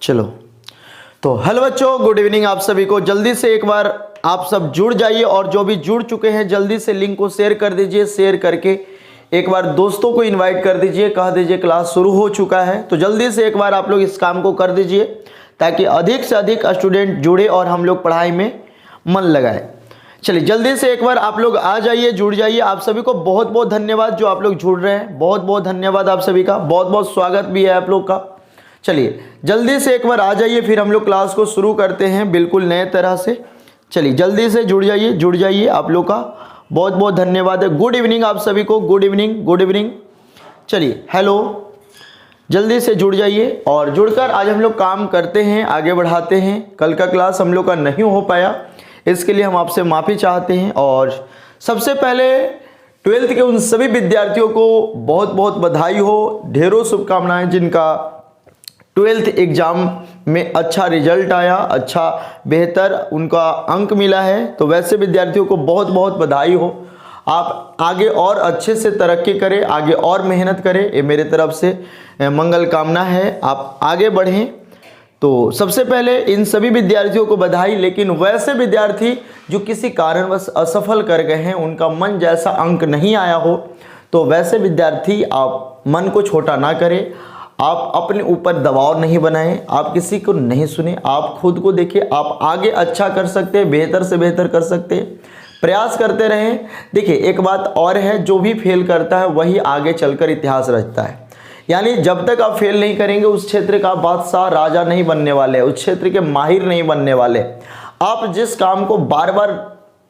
चलो तो हेलो बच्चों, गुड इवनिंग आप सभी को। जल्दी से एक बार आप सब जुड़ जाइए और जो भी जुड़ चुके हैं जल्दी से लिंक को शेयर कर दीजिए। शेयर करके एक बार दोस्तों को इनवाइट कर दीजिए, कह दीजिए क्लास शुरू हो चुका है। तो जल्दी से एक बार आप लोग इस काम को कर दीजिए ताकि अधिक से अधिक स्टूडेंट जुड़े और हम लोग पढ़ाई में मन लगाए। चलिए जल्दी से एक बार आप लोग आ जाइए, जुड़ जाइए। आप सभी को बहुत बहुत धन्यवाद जो आप लोग जुड़ रहे हैं, बहुत बहुत धन्यवाद आप सभी का, बहुत बहुत स्वागत भी है आप लोग का। चलिए जल्दी से एक बार आ जाइए, फिर हम लोग क्लास को शुरू करते हैं बिल्कुल नए तरह से। चलिए जल्दी से जुड़ जाइए आप लोग का बहुत बहुत धन्यवाद है। गुड इवनिंग आप सभी को, गुड इवनिंग, गुड इवनिंग। चलिए हेलो, जल्दी से जुड़ जाइए और जुड़कर आज हम लोग काम करते हैं, आगे बढ़ाते हैं। कल का क्लास हम लोग का नहीं हो पाया, इसके लिए हम आपसे माफ़ी चाहते हैं। और सबसे पहले 12th के उन सभी विद्यार्थियों को बहुत बहुत बधाई हो, ढेरों शुभकामनाएं जिनका 12th एग्ज़ाम में अच्छा रिजल्ट आया, अच्छा बेहतर उनका अंक मिला है। तो वैसे विद्यार्थियों को बहुत बहुत बधाई हो। आप आगे और अच्छे से तरक्की करें, आगे और मेहनत करें, ये मेरे तरफ से मंगल कामना है। आप आगे बढ़ें। तो सबसे पहले इन सभी विद्यार्थियों को बधाई। लेकिन वैसे विद्यार्थी जो किसी कारणवश असफल कर गए हैं, उनका मन जैसा अंक नहीं आया हो, तो वैसे विद्यार्थी आप मन को छोटा ना करें, आप अपने ऊपर दबाव नहीं बनाएं, आप किसी को नहीं सुने, आप खुद को देखिए। आप आगे अच्छा कर सकते हैं, बेहतर से बेहतर कर सकते हैं, प्रयास करते रहें। देखिए एक बात और है, जो भी फेल करता है वही आगे चलकर इतिहास रचता है। यानी जब तक आप फेल नहीं करेंगे उस क्षेत्र का बादशाह राजा नहीं बनने वाले, उस क्षेत्र के माहिर नहीं बनने वाले। आप जिस काम को बार बार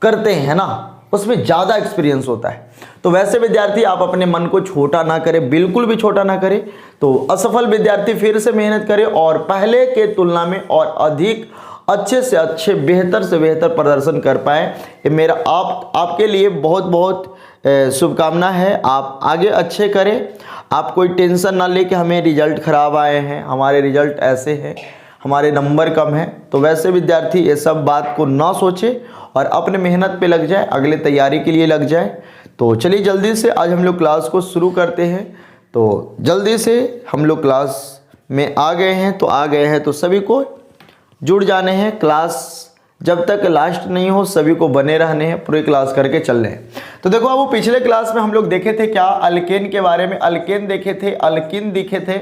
करते हैं ना, उसमें ज़्यादा एक्सपीरियंस होता है। तो वैसे विद्यार्थी आप अपने मन को छोटा ना करें, बिल्कुल भी छोटा ना करें। तो असफल विद्यार्थी फिर से मेहनत करें और पहले के तुलना में और अधिक अच्छे से अच्छे, बेहतर से बेहतर प्रदर्शन कर पाएँ। ये मेरा आपके लिए बहुत बहुत शुभकामना है। आप आगे अच्छे करें। आप कोई टेंशन ना लेके हमें रिजल्ट ख़राब आए हैं, हमारे रिजल्ट ऐसे हैं, हमारे नंबर कम हैं, तो वैसे विद्यार्थी ये सब बात को ना सोचे और अपने मेहनत पे लग जाए, अगले तैयारी के लिए लग जाए। तो चलिए जल्दी से आज हम लोग क्लास को शुरू करते हैं। तो जल्दी से हम लोग क्लास में आ गए हैं, तो सभी को जुड़ जाने हैं। क्लास जब तक लास्ट नहीं हो सभी को बने रहने हैं, पूरी क्लास करके चल रहे हैं। तो देखो अब वो पिछले क्लास में हम लोग देखे थे क्या, अल्केन के बारे में। अल्केन देखे थे, अल्किन देखे थे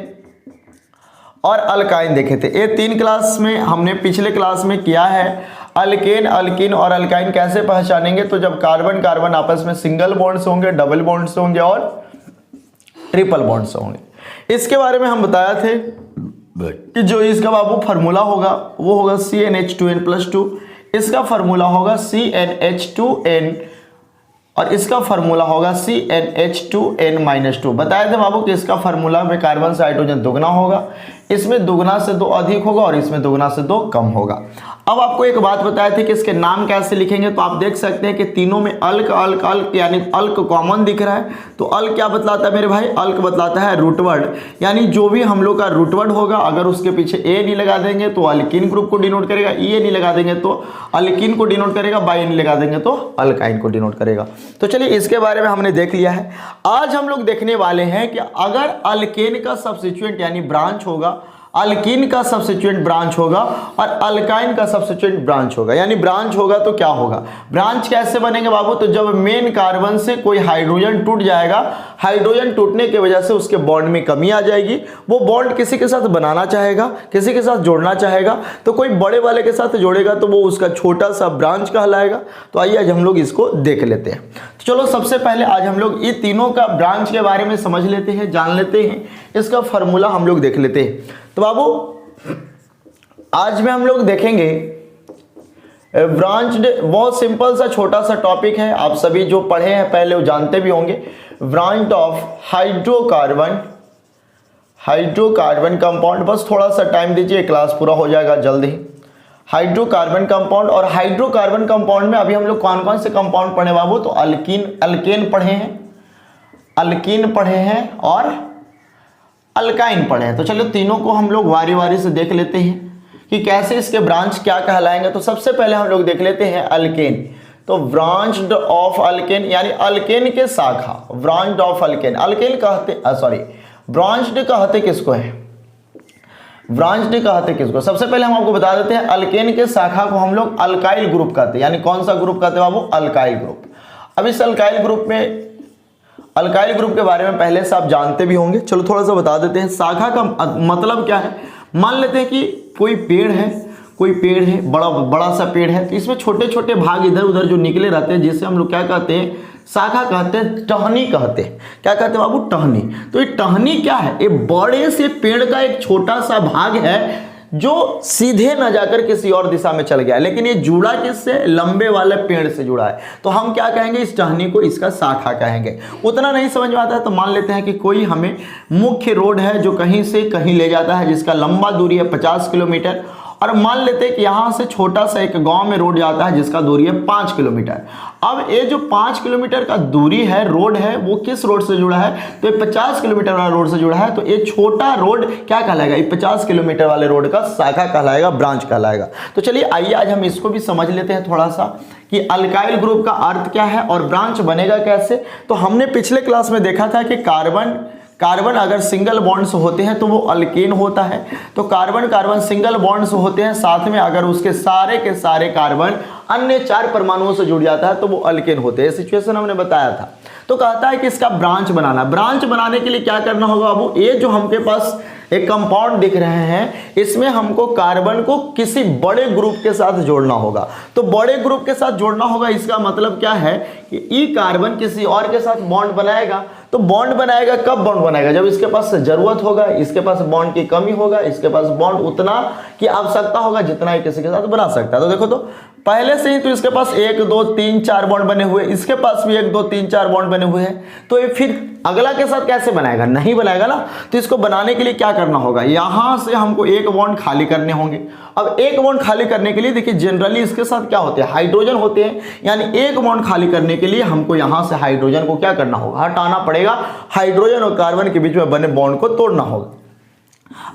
और अल्काइन देखे थे। ये 3 क्लास में हमने पिछले क्लास में किया है। अल्केन, अल्किन और अल्काइन कैसे पहचानेंगे, तो जब कार्बन कार्बन आपस में सिंगल बॉन्ड से होंगे, डबल बॉन्ड से होंगे और ट्रिपल बॉन्ड से होंगे। इसके बारे में हम बताया थे कि जो इसका बाबू फार्मूला होगा वो होगा CnH2n+2, इसका फार्मूला होगा CnH2n और इसका फार्मूला होगा CnH2n-2। बताए थे बाबू कि इसका फार्मूला में कार्बन से हाइड्रोजन दुगना होगा, इसमें दुगना से 2 अधिक होगा और इसमें दुगना से 2 कम होगा। अब आपको एक बात बताए थे कि इसके नाम कैसे लिखेंगे, तो आप देख सकते हैं कि तीनों में अल्क अल्क अल्क यानी अल्क कॉमन दिख रहा है। तो अल्क क्या बतलाता है मेरे भाई, अल्क बतलाता है रूटवर्ड। यानी जो भी हम लोग का रूटवर्ड होगा, अगर उसके पीछे ए नहीं लगा देंगे तो अल्किन ग्रुप को डिनोट करेगा, ई नहीं लगा देंगे तो अल्किन को डिनोट करेगा, बाई नहीं लगा देंगे तो अल्काइन को डिनोट करेगा। तो चलिए इसके बारे में हमने देख लिया है। आज हम लोग देखने वाले हैं कि अगर अल्केन का सब्स्टिट्यूएंट यानी ब्रांच होगा, अल्कीन का सब्स्टिट्यूएंट ब्रांच होगा और अल्काइन का सब्स्टिट्यूएंट ब्रांच होगा, यानी ब्रांच होगा तो क्या होगा, ब्रांच कैसे बनेंगे बाबू, तो जब मेन कार्बन से कोई हाइड्रोजन टूट जाएगा, हाइड्रोजन टूटने की वजह से उसके बॉन्ड में कमी आ जाएगी, वो बॉन्ड किसी के साथ बनाना चाहेगा, किसी के साथ जोड़ना चाहेगा, तो कोई बड़े वाले के साथ जोड़ेगा तो वो उसका छोटा सा ब्रांच कहलाएगा। तो आइए आज हम लोग इसको देख लेते हैं। तो चलो सबसे पहले आज हम लोग ये तीनों का ब्रांच के बारे में समझ लेते हैं, जान लेते हैं, इसका फॉर्मूला हम लोग देख लेते हैं। तो बाबू आज में हम लोग देखेंगे ब्रांच्ड, बहुत सिंपल सा छोटा सा टॉपिक है, आप सभी जो पढ़े हैं पहले वो जानते भी होंगे। Branch of hydrocarbon, hydrocarbon compound, बस थोड़ा सा टाइम दीजिए, क्लास पूरा हो जाएगा जल्द ही। हाइड्रोकार्बन कंपाउंड, और हाइड्रोकार्बन कंपाउंड में अभी हम लोग कौन कौन से कंपाउंड पढ़े बाबू, तो अल्केन पढ़े हैं, अल्कीन पढ़े हैं और अल्काइन पढ़े हैं। तो चलो तीनों को हम लोग वारी वारी से देख लेते हैं कि कैसे इसके ब्रांच क्या कहलाएंगे। तो सबसे पहले हम लोग देख लेते हैं अल्केन। तो ब्रांच्ड ऑफ अल्केन यानी अल्केन के शाखा, ब्रांच्ड ऑफ अल्केन, अल्केन कहते ब्रांच्ड कहते किसको है, ब्रांच नहीं कहते किसको, सबसे पहले हम आपको बता देते हैं अल्केन के शाखा को हम लोग अल्काइल ग्रुप कहते हैं। यानी कौन सा ग्रुप कहते हैं बाबू? Alkyl group. अब इस अल्काइल ग्रुप के बारे में पहले से आप जानते भी होंगे, चलो थोड़ा सा बता देते हैं। शाखा का मतलब क्या है? मान लेते हैं कि कोई पेड़ है, बड़ा सा पेड़ है, तो इसमें छोटे छोटे भाग इधर उधर जो निकले रहते हैं, जिसे हम लोग क्या कहते हैं? शाखा कहते हैं, टहनी कहते हैं। क्या कहते हैं बाबू? टहनी। तो ये टहनी क्या है? ये बड़े से पेड़ का एक छोटा सा भाग है जो सीधे न जाकर किसी और दिशा में चल गया, लेकिन ये जुड़ा किससे? लंबे वाले पेड़ से जुड़ा है। तो हम क्या कहेंगे? इस टहनी को इसका शाखा कहेंगे। उतना नहीं समझ में आता है तो मान लेते हैं कि कोई हमें मुख्य रोड है जो कहीं से कहीं ले जाता है, जिसका लंबा दूरी है 50 किलोमीटर, और मान लेते हैं कि यहाँ से छोटा सा एक गांव में रोड जाता है जिसका दूरी है 5 किलोमीटर। अब ये जो 5 किलोमीटर का दूरी है, रोड है, वो किस रोड से जुड़ा है? तो ये 50 किलोमीटर वाला रोड से जुड़ा है। तो ये छोटा रोड क्या कहलाएगा? ये 50 किलोमीटर वाले रोड का शाखा कहलाएगा, ब्रांच कहलाएगा। तो चलिए आइए आज हम इसको भी समझ लेते हैं थोड़ा सा कि अल्काइल ग्रुप का अर्थ क्या है और ब्रांच बनेगा कैसे। तो हमने पिछले क्लास में देखा था कि कार्बन अगर सिंगल बॉन्ड्स होते हैं तो वो अल्केन होता है। तो कार्बन सिंगल बॉन्ड्स होते हैं, साथ में अगर उसके सारे के सारे कार्बन अन्य 4 परमाणुओं से जुड़ जाता है तो वो अल्केन होते हैं। सिचुएशन हमने बताया था। तो कहता है कि इसका ब्रांच बनाने के लिए क्या करना होगा बाबू? ये जो हमके पास एक कंपाउंड दिख रहे हैं, इसमें हमको कार्बन को किसी बड़े ग्रुप के साथ जोड़ना होगा। तो बड़े ग्रुप के साथ जोड़ना होगा, इसका मतलब क्या है कि ई कार्बन किसी और के साथ बॉन्ड बनाएगा। तो बॉन्ड बनाएगा कब? बॉन्ड बनाएगा जब इसके पास जरूरत होगा, इसके पास बॉन्ड की कमी होगा, इसके पास बॉन्ड उतना की आवश्यकता होगा जितना ही किसी के साथ बना सकता है। तो देखो, तो पहले से ही तो इसके पास 1 2 3 4 बॉन्ड बने हुए, इसके पास भी 1 2 3 4 बॉन्ड बने हुए हैं। तो ये फिर अगला के साथ कैसे बनाएगा? नहीं बनाएगा ना। तो इसको बनाने के लिए क्या करना होगा? यहां से हमको 1 बॉन्ड खाली करने होंगे। अब 1 बॉन्ड खाली करने के लिए देखिए जनरली इसके साथ क्या होते हैं? हाइड्रोजन होते हैं। यानी 1 बॉन्ड खाली करने के लिए हमको यहां से हाइड्रोजन को क्या करना होगा? हटाना पड़ेगा। हाइड्रोजन और कार्बन के बीच में बने बॉन्ड को तोड़ना होगा।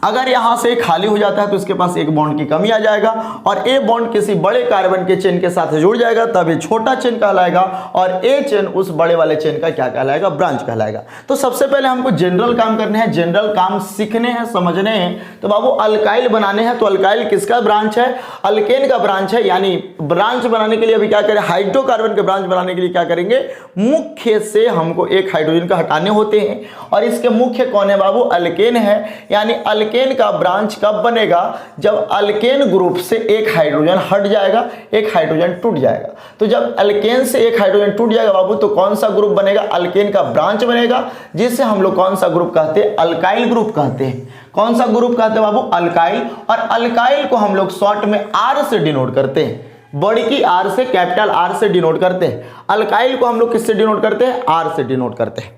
अगर यहां से खाली हो जाता है तो इसके पास 1 बॉन्ड की कमी आ जाएगा और ए बॉन्ड किसी बड़े कार्बन के चेन के साथ जुड़ जाएगा, तब ये छोटा चेन कहलाएगा और ए चेन उस बड़े वाले चेन का क्या कहलाएगा? ब्रांच कहलाएगा। तो सबसे पहले हमको जनरल काम करने हैं, जनरल काम सीखने हैं, समझने हैं। तो बाबू अल्काइल बनाने हैं, तो अल्काइल किसका ब्रांच है? अल्केन का ब्रांच है। यानी ब्रांच बनाने के लिए अभी क्या करें? हाइड्रोकार्बन के ब्रांच बनाने के लिए क्या करेंगे? मुख्य से हमको एक हाइड्रोजन का हटाने होते हैं और इसके मुख्य कौन है बाबू? अल्केन है। यानी अल्केन का ब्रांच कब बनेगा? जब अल्केन ग्रुप से एक हाइड्रोजन हट जाएगा, एक हाइड्रोजन टूट जाएगा। तो जब अल्केन से एक हाइड्रोजन टूट जाएगा बाबू, तो कौन सा ग्रुप बनेगा? अल्केन का ब्रांच बनेगा, जिससे हम लोग कौन सा ग्रुप कहते हैं? अल्काइल ग्रुप कहते हैं। कौन सा ग्रुप कहते हैं बाबू? अल्काइल। और अल्काइल को हम लोग शॉर्ट में आर से डिनोट करते हैं, बड़ी की आर से, कैपिटल आर से डिनोट करते हैं। अल्काइल को हम लोग किससे डिनोट करते हैं? आर से डिनोट करते हैं।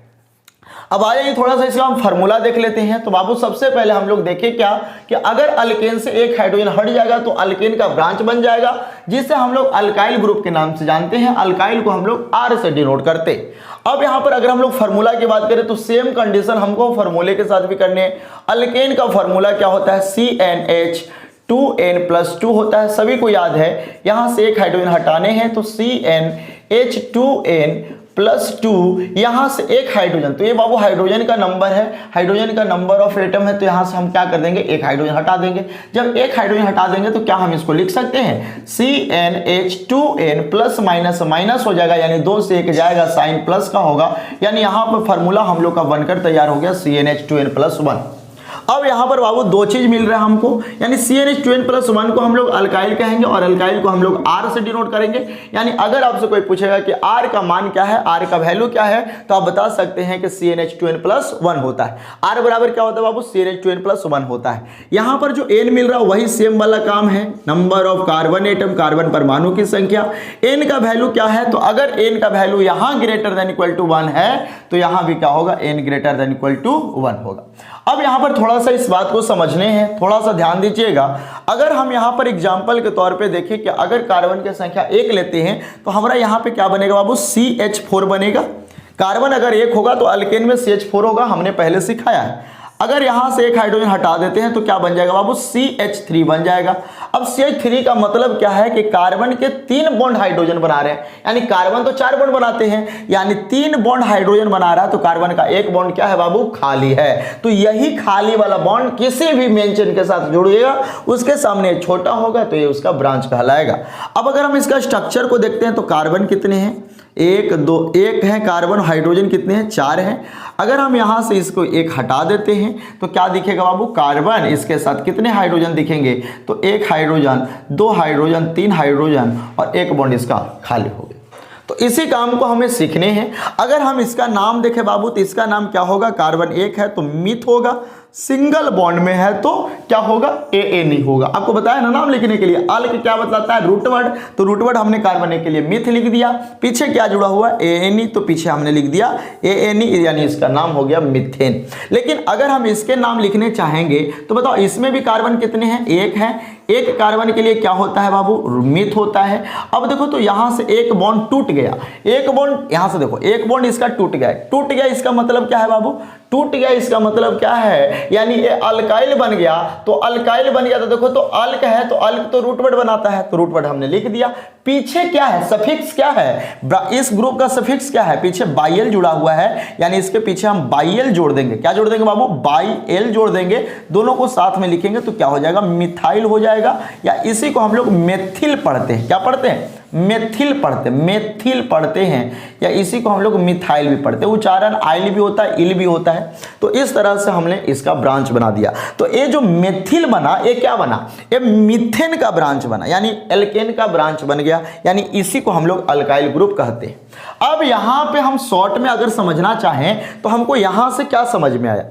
अब आ जाइए थोड़ा सा इसका हम फार्मूला देख लेते हैं। तो बाबू सबसे पहले हम लोग देखें क्या कि अगर अल्केन से एक हाइड्रोजन हट जाएगा तो अल्केन का ब्रांच बन जाएगा, जिसे हम लोग अल्काइल ग्रुप के नाम से जानते हैं। अल्काइल को हम लोग आर से डिनोट करते हैं। अब यहां पर अगर हम लोग फार्मूला की बात करें तो सेम कंडीशन हमको फार्मूले के साथ भी करने हैं। अल्केन का फार्मूला क्या होता है? CnH2n+2 होता है, सभी को याद है। यहां से एक हाइड्रोजन हटाने हैं तो CnH2n+2, यहां से एक हाइड्रोजन, तो ये बाबू हाइड्रोजन का नंबर है, हाइड्रोजन का नंबर ऑफ एटम है। तो यहां से हम क्या कर देंगे? एक हाइड्रोजन हटा देंगे। जब एक हाइड्रोजन हटा देंगे तो क्या हम इसको लिख सकते हैं? CnH2n प्लस माइनस माइनस हो जाएगा, यानी 2 से 1 जाएगा, साइन प्लस का होगा। यानी यहां पर फार्मूला हम लोग का बनकर तैयार हो गया CnH2n+1। अब यहां पर बाबू 2 चीज मिल रहा है हमको, यानी CnH2n+1 को हम लोग अल्काइल कहेंगे और अल्काइल को हम लोग R से डिनोट करेंगे। यानी अगर आपसे कोई पूछेगा कि R का मान क्या है, R का वैल्यू क्या है, तो आप बता सकते हैं कि CnH2n+1 होता है। R बराबर क्या होता है बाबू? CnH2n+1 होता है। यहां पर जो N मिल रहा है वही सेम वाला काम है, number of carbon atom, carbon परमाणु की संख्या। N का वैल्यू क्या है? तो अगर N का वैल्यू यहां ग्रेटर देन इक्वल टू 1 है तो यहां भी क्या होगा? N greater than equal to 1 होगा। अब यहां पर थोड़ा सा इस बात को समझने हैं, थोड़ा सा ध्यान दीजिएगा। अगर हम यहां पर एग्जांपल के तौर पे देखें कि अगर कार्बन की संख्या 1 लेते हैं तो हमारा यहां पे क्या बनेगा बाबू? CH4 बनेगा। कार्बन अगर 1 होगा तो अल्केन में CH4 होगा, हमने पहले सिखाया है। अगर यहां से एक हाइड्रोजन हटा देते हैं तो क्या बन जाएगा बाबू, CH3 बन जाएगा। अब CH3 का मतलब क्या है कि कार्बन के 3 बॉन्ड हाइड्रोजन बना रहे हैं, यानी कार्बन तो 4 बॉन्ड बनाते हैं, यानी 3 बॉन्ड हाइड्रोजन बना रहा है, तो कार्बन का एक बॉन्ड क्या है बाबू, खाली है। तो यही खाली वाला बॉन्ड किसी भी मेन चेन के साथ जुड़ेगा, उसके सामने छोटा होगा तो ये उसका ब्रांच कहलाएगा। अब अगर हम इसका स्ट्रक्चर को देखते हैं तो कार्बन कितने हैं, 1 2 1 है कार्बन, हाइड्रोजन कितने हैं, 4 हैं। अगर हम यहां से इसको एक हटा देते हैं तो क्या दिखेगा बाबू, कार्बन, इसके साथ कितने हाइड्रोजन दिखेंगे, तो 1 हाइड्रोजन, 2 हाइड्रोजन, 3 हाइड्रोजन और 1 बॉन्ड इसका खाली हो गया। तो इसी काम को हमें सीखने हैं। अगर हम इसका नाम देखें बाबू तो इसका नाम क्या होगा, कार्बन 1 है तो मिथ होगा, सिंगल बॉन्ड में है तो क्या होगा, ANE होगा। आपको बताया ना नाम लिखने के लिए अल्क क्या बतलाता है, रूट वर्ड, तो रूट वर्ड हमने कार्बन 1 के लिए मिथ लिख दिया, पीछे क्या जुड़ा हुआ है, ANE, तो पीछे हमने लिख दिया ANE, यानी इसका नाम हो गया मीथेन। लेकिन अगर हम इसके नाम लिखने चाहेंगे तो बताओ इसमें भी कार्बन कितने हैं, 1 है, 1 कार्बन के लिए क्या होता है बाबू, मिथ होता है। अब देखो तो यहां से एक बॉन्ड टूट गया, एक बॉन्ड यहां से देखो, एक बॉन्ड इसका टूट गया, इसका मतलब क्या है बाबू, टूट गया इसका मतलब क्या है, यानी ये अल्काइल बन गया। तो अल्काइल बन गया तो देखो तो अल्क है, तो अल्क तो रूट वर्ड बनाता है, तो रूट वर्ड हमने लिख दिया। पीछे क्या है, सफिक्स क्या है, इस ग्रुप का सफिक्स क्या है, पीछे बाइल जुड़ा हुआ है, यानी इसके पीछे हम बाइल जोड़ देंगे। क्या जोड़ देंगे बाबू, बाइल जोड़ देंगे, दोनों को साथ में लिखेंगे तो क्या हो जाएगा, मिथाइल हो जाएगा, या इसी को हम लोग मेथिल पढ़ते हैं। क्या पढ़ते हैं, मेथिल पढ़ते हैं, या इसी को हम लोग मिथाइल भी पढ़ते हैं। उच्चारण आइल भी होता है, इल भी होता है। तो इस तरह से हमने इसका ब्रांच बना दिया। तो ये जो मेथिल बना, ये क्या बना, ये मीथेन का ब्रांच बना, यानी एल्केन का ब्रांच बन गया, यानी इसी को हम लोग अल्काइल ग्रुप कहते हैं। अब यहां पे हम शॉर्ट में अगर समझना चाहें तो हमको यहां से क्या समझ में आया,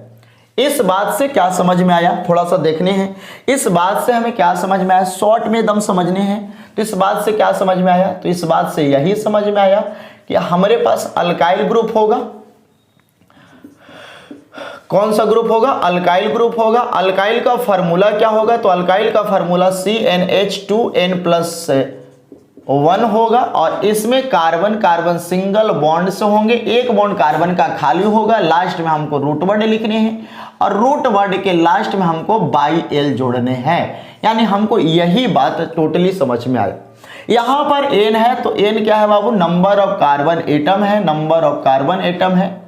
इस बात से क्या समझ में आया, थोड़ा सा देखने हैं। इस बात से हमें क्या समझ में आया, शॉर्ट में दम समझने हैं। तो इस बात से क्या समझ में आया, तो इस बात से यही समझ में आया कि हमारे पास अल्काइल ग्रुप होगा। कौन सा ग्रुप होगा, अल्काइल ग्रुप होगा। अल्काइल का फार्मूला क्या होगा, तो अल्काइल का फार्मूला CnH2n+1 होगा, और इसमें कार्बन कार्बन सिंगल बॉन्ड से होंगे, एक बॉन्ड कार्बन का खाली होगा। लास्ट में हमको रूट वर्ड लिखने हैं, और रूट वर्ड के लास्ट में हमको बाई-एल जोड़ने हैं, यानी हमको यही बात टोटली समझ में आए। यहां पर N है तो N क्या है बाबू, नंबर ऑफ कार्बन एटम है, नंबर ऑफ कार्बन एटम है।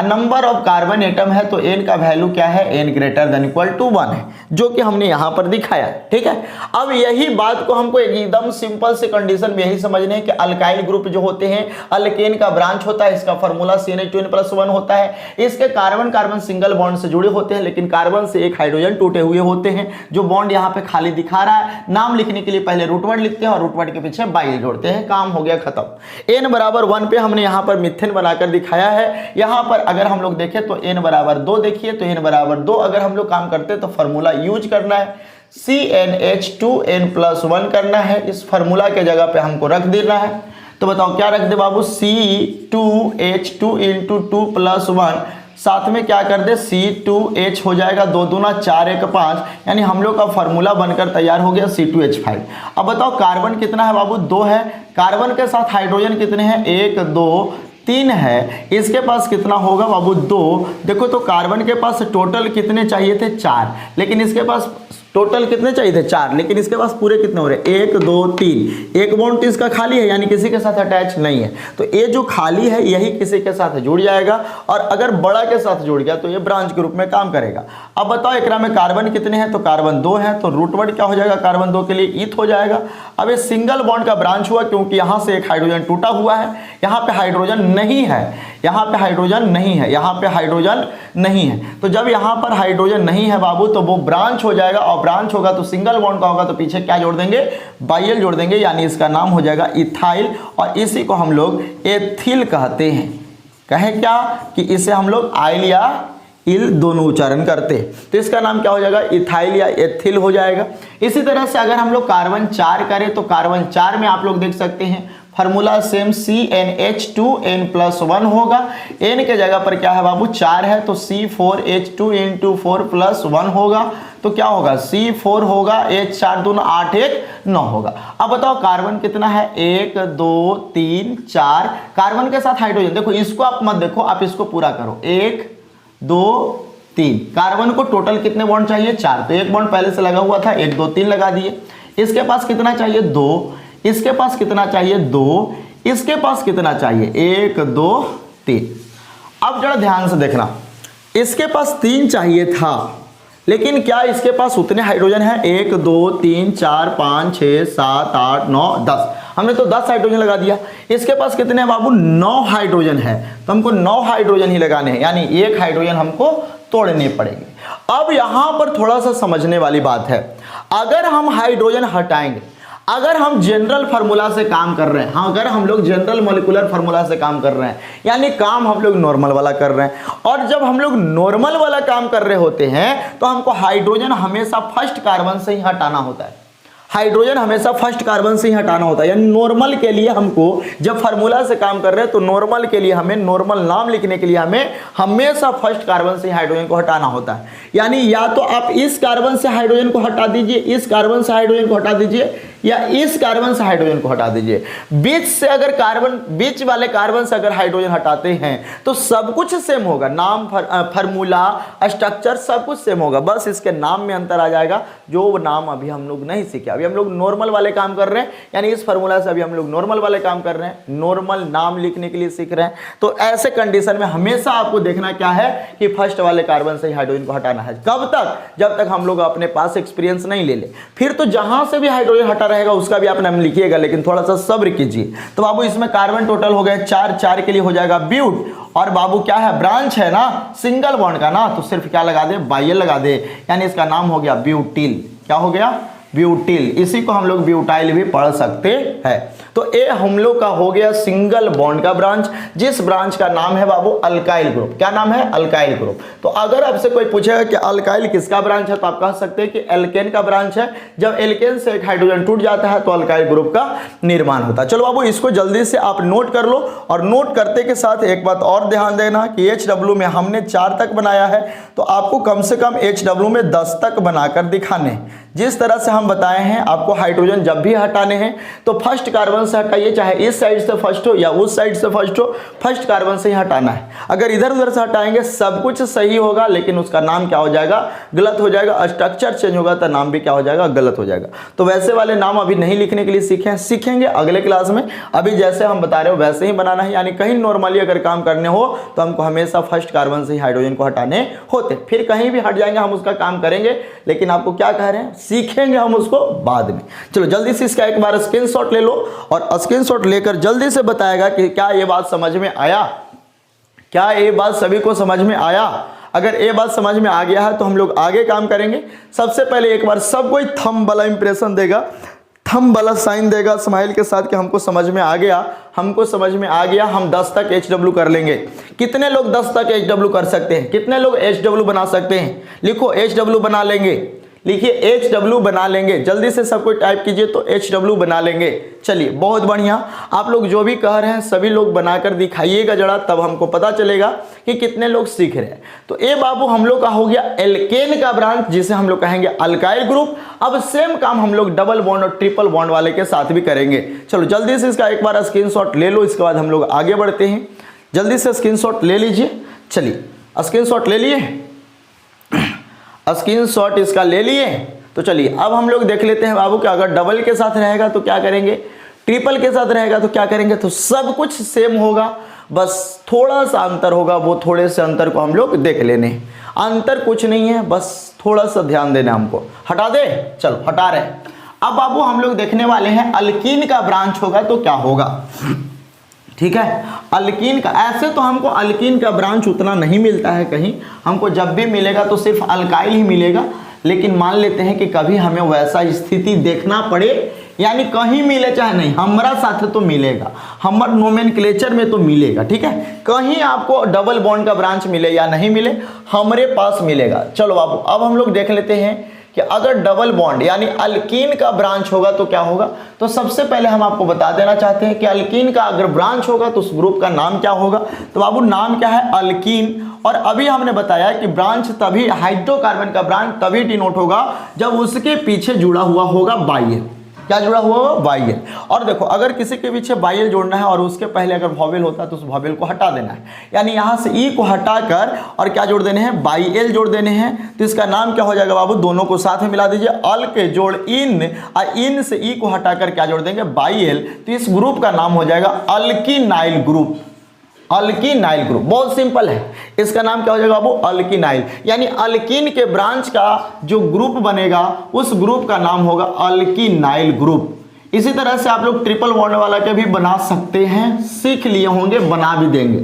नंबर ऑफ कार्बन एटम है तो N का वैल्यू क्या है, N > 1 है, जो कि हमने यहां पर दिखाया। ठीक है, अब यही बात को हमको एकदम सिंपल से कंडीशन में यही समझने हैं कि अल्काइल ग्रुप जो होते हैं, अल्केन का ब्रांच होता है, इसका फार्मूला CnH2n+1 होता है। इसके कार्बन कार्बन सिंगल बॉन्ड से जुड़े होते हैं, लेकिन कार्बन से एक हाइड्रोजन टूटे हुए होते हैं। जो बॉन्ड यहाँ पे खाली दिखा रहा है, नाम लिखने के लिए पहले रूट वर्ड लिखते हैं और रूट वर्ड के पीछे बाइल जोड़ते हैं, काम हो गया खत्म। N = 1 पे हमने यहाँ पर मिथेन बनाकर दिखाया है। यहाँ पर अगर हम लोग देखें तो N = 2 देखिए, तो N = 2 अगर हम लोग काम करते हैं तो फार्मूला यूज करना है, CnH2n+1 करना है। इस फार्मूला के जगह पे हमको रख देना है, तो बताओ क्या रख दे बाबू, C2H2 × 2+1, साथ में क्या कर दे, C2H हो जाएगा, 2 दूना 4 1 5, यानी हम लोग का फार्मूला बनकर तैयार हो गया C2H5। अब बताओ कार्बन कितना है बाबू, 2 है। कार्बन के साथ हाइड्रोजन कितने हैं, 1 2 3 है। इसके पास कितना होगा बाबू, 2। देखो तो कार्बन के पास टोटल कितने चाहिए थे, 4, लेकिन इसके पास टोटल कितने चाहिए थे, 4, लेकिन इसके पास पूरे कितने हो रहे, 1 2 3। एक बॉन्ड तो इसका खाली है, यानी किसी के साथ अटैच नहीं है, तो ये जो खाली है यही किसी के साथ जुड़ जाएगा, और अगर बड़ा के साथ जुड़ गया तो ये ब्रांच के रूप में काम करेगा। अब बताओ एकरा में कार्बन कितने हैं, तो कार्बन 2 है, तो रूट वर्ड क्या हो जाएगा, कार्बन 2 के लिए ईथ हो जाएगा। अब ये सिंगल बॉन्ड का ब्रांच हुआ क्योंकि यहाँ से एक हाइड्रोजन टूटा हुआ है, यहाँ पे हाइड्रोजन नहीं है, यहाँ पे हाइड्रोजन नहीं है, यहाँ पे हाइड्रोजन नहीं है। तो जब यहाँ पर हाइड्रोजन नहीं है बाबू तो वो ब्रांच हो जाएगा, और ब्रांच होगा तो सिंगल बॉन्ड का होगा, तो पीछे क्या जोड़ देंगे, बाइल जोड़ देंगे, यानी इसका नाम हो जाएगा इथाइल, और इसी को हम लोग एथिल कहते हैं। कहें क्या कि इसे हम लोग आइल या इल दोनों उच्चारण करते हैं, तो इसका नाम क्या हो जाएगा, इथाइल या एथिल हो जाएगा। इसी तरह से अगर हम लोग कार्बन 4 करें तो कार्बन 4 में आप लोग देख सकते हैं फार्मूला सेम CnH2n+1 होगा। N के जगह पर क्या है बाबू, 4 है, तो C4H2 × 4+1 होगा, तो क्या होगा, C4 होगा, H4 दूना 8 1 9 होगा। अब बताओ कार्बन कितना है, 1 2 3 4। कार्बन के साथ हाइड्रोजन, देखो इसको आप मत देखो, आप इसको पूरा करो, 1 2 3। कार्बन को टोटल कितने बॉन्ड चाहिए? 4। तो एक बॉन्ड पहले से लगा हुआ था, 1 2 3 लगा दिए। इसके पास कितना चाहिए? 2। इसके पास कितना चाहिए? 2। इसके पास कितना चाहिए? 1 2 3। अब जरा ध्यान से देखना, इसके पास 3 चाहिए था, लेकिन क्या इसके पास उतने हाइड्रोजन हैं? 1 2 3 4 5 6 7 8 9 10। हमने तो 10 हाइड्रोजन लगा दिया। इसके पास कितने हैं बाबू? 9 हाइड्रोजन है, तो हमको 9 हाइड्रोजन ही लगाने हैं, यानी 1 हाइड्रोजन हमको तोड़ने पड़ेंगे। अब यहां पर थोड़ा सा समझने वाली बात है, अगर हम हाइड्रोजन हटाएंगे, अगर हम जनरल फार्मूला से काम कर रहे हैं, हाँ अगर हम लोग जनरल मॉलिक्यूलर फार्मूला से काम कर रहे हैं, यानी काम हम लोग नॉर्मल वाला कर रहे हैं, और जब हम लोग नॉर्मल वाला काम कर रहे होते हैं तो हमको हाइड्रोजन हमेशा फर्स्ट कार्बन से ही हटाना होता है। हाइड्रोजन हमेशा फर्स्ट कार्बन से ही हटाना होता है, यानी नॉर्मल के लिए हमको जब फार्मूला से काम कर रहे हैं तो नॉर्मल के लिए हमें, नॉर्मल नाम लिखने के लिए हमें हमेशा फर्स्ट कार्बन से हाइड्रोजन को हटाना होता है। यानी या तो आप इस कार्बन से हाइड्रोजन को हटा दीजिए, इस कार्बन से हाइड्रोजन को हटा दीजिए, या इस कार्बन से हाइड्रोजन को हटा दीजिए। बीच से अगर कार्बन, बीच वाले कार्बन से अगर हाइड्रोजन हटाते हैं तो सब कुछ सेम होगा, नाम, फार्मूला, स्ट्रक्चर सब कुछ सेम होगा, बस इसके नाम में अंतर आ जाएगा, जो नाम अभी हम लोग नहीं सीखे। अभी हम लोग नॉर्मल वाले काम कर रहे हैं, यानी इस फार्मूला से अभी हम लोग नॉर्मल वाले काम कर रहे हैं, नॉर्मल नाम लिखने के लिए सीख रहे हैं। तो ऐसे कंडीशन में हमेशा आपको देखना क्या है कि फर्स्ट वाले कार्बन से हाइड्रोजन को हटाना है। कब तक? जब तक हम लोग अपने पास एक्सपीरियंस नहीं ले ले। फिर तो जहां से भी हाइड्रोजन हटा रहेगा उसका भी आप नाम लिखिएगा, लेकिन थोड़ा सा सब्र कीजिए। तो बाबू इसमें कार्बन टोटल हो गए 4, 4 के लिए हो जाएगा ब्यूट, और बाबू क्या है? ब्रांच है ना, सिंगल बॉन्ड का ना, तो सिर्फ क्या लगा दे? बाइल लगा दे, यानी इसका नाम हो गया ब्यूटिल। क्या हो गया? ब्यूटिल। इसी को हम लोग ब्यूटाइल भी पढ़ सकते हैं। तो ये हम लोग का हो गया सिंगल बॉन्ड का ब्रांच, जिस ब्रांच का नाम है बाबू अल्काइल ग्रुप। क्या नाम है? Alkyl group. तो अगर आपसे कोई पूछेगा कि अल्काइल किसका ब्रांच है, तो आप कह सकते हैं कि एल्केन का ब्रांच है। जब एल्केन से एक हाइड्रोजन टूट जाता है तो अल्काइल ग्रुप का निर्माण होता है। चलो बाबू इसको जल्दी से आप नोट कर लो, और नोट करते के साथ एक बात और ध्यान देना कि HW में हमने 4 तक बनाया है, तो आपको कम से कम HW में 10 तक बनाकर दिखाने। जिस तरह से हम बताए हैं, आपको हाइड्रोजन जब भी हटाने हैं तो फर्स्ट कार्बन से हटाइए, चाहे इस साइड से फर्स्ट हो या उस साइड से फर्स्ट हो, फर्स्ट कार्बन से ही हटाना है। अगर इधर उधर से हटाएंगे सब कुछ सही होगा, लेकिन उसका नाम क्या हो जाएगा? गलत हो जाएगा। स्ट्रक्चर चेंज होगा तो नाम भी क्या हो जाएगा? गलत हो जाएगा। तो वैसे वाले नाम अभी नहीं लिखने के लिए सीखेंगे अगले क्लास में। अभी जैसे हम बता रहे हो वैसे ही बनाना है, यानी कहीं नॉर्मली अगर काम करने हो तो हमको हमेशा फर्स्ट कार्बन से ही हाइड्रोजन को हटाने होते। फिर कहीं भी हट जाएंगे हम उसका काम करेंगे, लेकिन आपको क्या कह रहे हैं, सीखेंगे हम उसको बाद में। चलो जल्दी से इसका एक बार स्क्रीनशॉट ले लो, और स्क्रीनशॉट लेकर जल्दी से बताएगा कि क्या ये बात समझ में आया, क्या ये बात सभी को समझ में आया। अगर ये बात समझ में आ गया है तो हम लोग आगे काम करेंगे। सबसे पहले एक बार सब कोई थंब वाला इंप्रेशन देगा, थंब वाला साइन देगा स्माइल के साथ कि हमको समझ में आ गया, हमको समझ में आ गया। हम 10 तक HW कर लेंगे। कितने लोग 10 तक HW कर सकते हैं? कितने लोग HW बना सकते हैं? लिखो HW बना लेंगे, लिखिए HW बना लेंगे। जल्दी से सब कोई टाइप कीजिए तो HW बना लेंगे। चलिए बहुत बढ़िया, आप लोग जो भी कह रहे हैं सभी लोग बनाकर दिखाइएगा जरा, तब हमको पता चलेगा कि कितने लोग सीख रहे हैं। तो ये बाबू हम लोग का हो गया एल्केन का ब्रांच, जिसे हम लोग कहेंगे अल्काइल ग्रुप। अब सेम काम हम लोग डबल बॉन्ड और ट्रिपल बॉन्ड वाले के साथ भी करेंगे। चलो जल्दी से इसका एक बार स्क्रीनशॉट ले लो, इसके बाद हम लोग आगे बढ़ते हैं। जल्दी से स्क्रीनशॉट ले लीजिए। चलिए स्क्रीनशॉट ले लिए, स्क्रीनशॉट इसका ले लिए। तो चलिए अब हम लोग देख लेते हैं बाबू कि अगर डबल के साथ रहेगा तो क्या करेंगे, ट्रिपल के साथ रहेगा तो क्या करेंगे। तो सब कुछ सेम होगा, बस थोड़ा सा अंतर होगा। वो थोड़े से अंतर को हम लोग देख लेने, अंतर कुछ नहीं है, बस थोड़ा सा ध्यान देना हमको। हटा दे, चलो हटा रहे। अब बाबू हम लोग देखने वाले हैं अल्कीन का ब्रांच होगा तो क्या होगा। ठीक है, अल्कीन का, ऐसे तो हमको अल्कीन का ब्रांच उतना नहीं मिलता है कहीं, हमको जब भी मिलेगा तो सिर्फ अल्काइल ही मिलेगा। लेकिन मान लेते हैं कि कभी हमें वैसा स्थिति देखना पड़े, यानी कहीं मिले चाहे नहीं, हमारा साथ तो मिलेगा, हमारे नोमेनक्लेचर में तो मिलेगा। ठीक है, कहीं आपको डबल बॉन्ड का ब्रांच मिले या नहीं मिले, हमारे पास मिलेगा। चलो बाबू अब हम लोग देख लेते हैं कि अगर डबल बॉन्ड यानी अल्कीन का ब्रांच होगा तो क्या होगा। तो सबसे पहले हम आपको बता देना चाहते हैं कि अल्कीन का अगर ब्रांच होगा तो उस ग्रुप का नाम क्या होगा। तो बाबू नाम क्या है, अल्कीन। और अभी हमने बताया कि ब्रांच तभी, हाइड्रोकार्बन का ब्रांच तभी डिनोट होगा जब उसके पीछे जुड़ा हुआ होगा बाइल। क्या जुड़ा हुआ हो, बाई एल। और देखो अगर किसी के पीछे बाई एल जोड़ना है और उसके पहले अगर वॉवेल होता है तो उस वॉवेल को हटा देना है, यानी यहां से ई को हटाकर और क्या जोड़ देने हैं, बाई एल जोड़ देने हैं। तो इसका नाम क्या हो जाएगा बाबू, दोनों को साथ में मिला दीजिए, अल के जोड़ इन, और इन से ई को हटाकर क्या जोड़ देंगे, बाई एल। तो इस ग्रुप का नाम हो जाएगा अल्किनाइल ग्रुप। अल्किनाइल ग्रुप बहुत सिंपल है, इसका नाम क्या हो जाएगा बाबू, अल्किनाइल। यानी अल्किन के ब्रांच का जो ग्रुप बनेगा उस ग्रुप का नाम होगा अल्किनाइल ग्रुप। इसी तरह से आप लोग ट्रिपल बॉन्ड वाला के भी बना सकते हैं, सीख लिए होंगे, बना भी देंगे।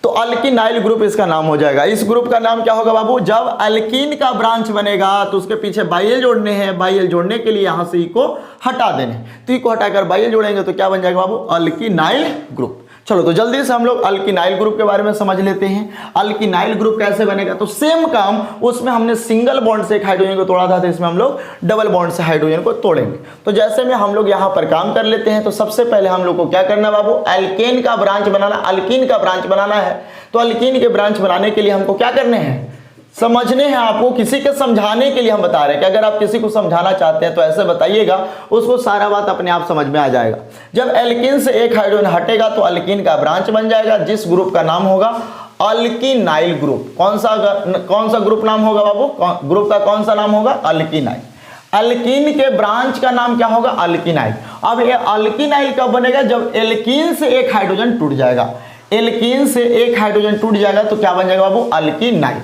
तो अल्किनाइल ग्रुप इसका नाम हो जाएगा। इस ग्रुप का नाम क्या होगा बाबू, जब अल्कीन का ब्रांच बनेगा तो उसके पीछे बाई एल जोड़ने हैं, बाई एल जोड़ने के लिए यहां से ई को हटा देने, तो ई को हटाकर बाई एल जोड़ेंगे तो क्या बन जाएगा बाबू, अल्किनाइल ग्रुप। चलो तो जल्दी से हम लोग अल्किनाइल ग्रुप के बारे में समझ लेते हैं। अल्किनाइल ग्रुप कैसे बनेगा, तो सेम काम, उसमें हमने सिंगल बॉन्ड से एक हाइड्रोजन को तोड़ा था, तो इसमें हम लोग डबल बॉन्ड से हाइड्रोजन को तोड़ेंगे। तो जैसे में हम लोग यहाँ पर काम कर लेते हैं, तो सबसे पहले हम लोग को क्या करना बाबू, अल्केन का ब्रांच बनाना, अल्कीन का ब्रांच बनाना है। तो अल्कीन के ब्रांच बनाने के लिए हमको क्या करने हैं, समझने हैं आपको, किसी के समझाने के लिए हम बता रहे हैं कि अगर आप किसी को समझाना चाहते हैं तो ऐसे बताइएगा, उसको सारा बात अपने आप समझ में आ जाएगा। जब एल्कीन से एक हाइड्रोजन हटेगा तो अल्कीन का ब्रांच बन जाएगा, जिस ग्रुप का नाम होगा अल्किनाइल ग्रुप। कौन सा ग्रुप नाम होगा बाबू, ग्रुप का कौन सा नाम होगा, अल्किनाइल। अल्कीन के ब्रांच का नाम क्या होगा, अल्किनाइल। अब ये अल्किनाइल कब बनेगा, जब एल्कीन से एक हाइड्रोजन टूट जाएगा, एल्कीन से एक हाइड्रोजन टूट जाएगा तो क्या बन जाएगा बाबू, अल्किनाइल।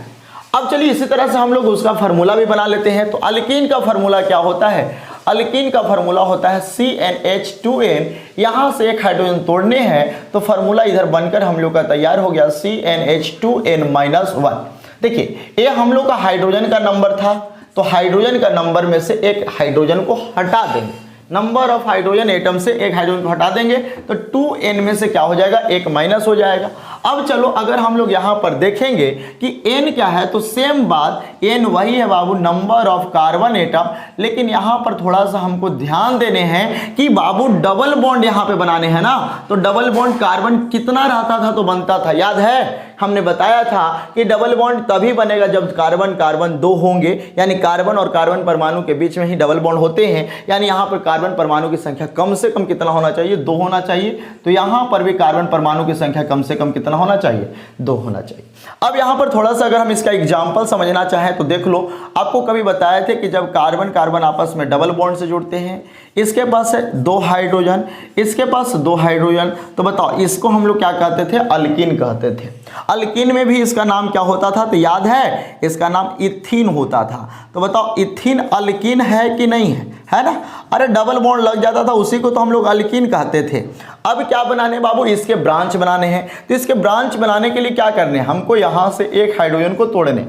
अब चलिए इसी तरह से हम लोग उसका फार्मूला भी बना लेते हैं। तो अल्कीन का फार्मूला क्या होता है, अल्कीन का फार्मूला होता है CnH2n। यहां से एक हाइड्रोजन तोड़ने हैं तो फार्मूला इधर बनकर हम लोग का तैयार हो गया CnH2n-1। देखिए ये हम लोग का हाइड्रोजन का नंबर था, तो हाइड्रोजन का नंबर में से एक हाइड्रोजन को हटा देंगे, नंबर ऑफ हाइड्रोजन एटम से एक हाइड्रोजन को हटा देंगे तो 2n में से क्या हो जाएगा, एक माइनस हो जाएगा। अब चलो अगर हम लोग यहां पर देखेंगे कि n क्या है, तो सेम बात, n वही है बाबू, नंबर ऑफ कार्बन एटम, लेकिन यहां पर थोड़ा सा हमको ध्यान देने हैं कि बाबू डबल बॉन्ड यहां पे बनाने हैं ना। तो डबल बॉन्ड कार्बन कितना रहता था तो बनता था, याद है, हमने बताया था कि डबल बॉन्ड तभी बनेगा जब कार्बन कार्बन दो होंगे, यानी कार्बन और कार्बन परमाणु के बीच में ही डबल बॉन्ड होते हैं। यानी यहां पर कार्बन परमाणु की संख्या कम से कम कितना होना चाहिए, 2 होना चाहिए। तो यहां पर भी कार्बन परमाणु की संख्या कम से कम कितना होना चाहिए, 2 होना चाहिए। अब यहां पर थोड़ा सा अगर हम इसका एग्जांपल समझना चाहें तो देख लो, आपको कभी बताए थे कि जब कार्बन कार्बन आपस में डबल बॉन्ड से जुड़ते हैं, इसके पास है 2 हाइड्रोजन, इसके पास 2 हाइड्रोजन, तो बताओ इसको हम लोग क्या कहते थे, अल्कीन कहते थे। अल्कीन में भी इसका नाम क्या होता था, तो याद है, इसका नाम इथीन होता था। तो बताओ इथीन अल्कीन है कि नहीं है ना। अरे डबल बॉन्ड लग जाता था, उसी को तो हम लोग अल्कीन कहते थे। अब क्या बनाने बाबू, इसके ब्रांच बनाने हैं। तो इसके ब्रांच बनाने के लिए क्या करने, हमको यहां से एक हाइड्रोजन को तोड़ने।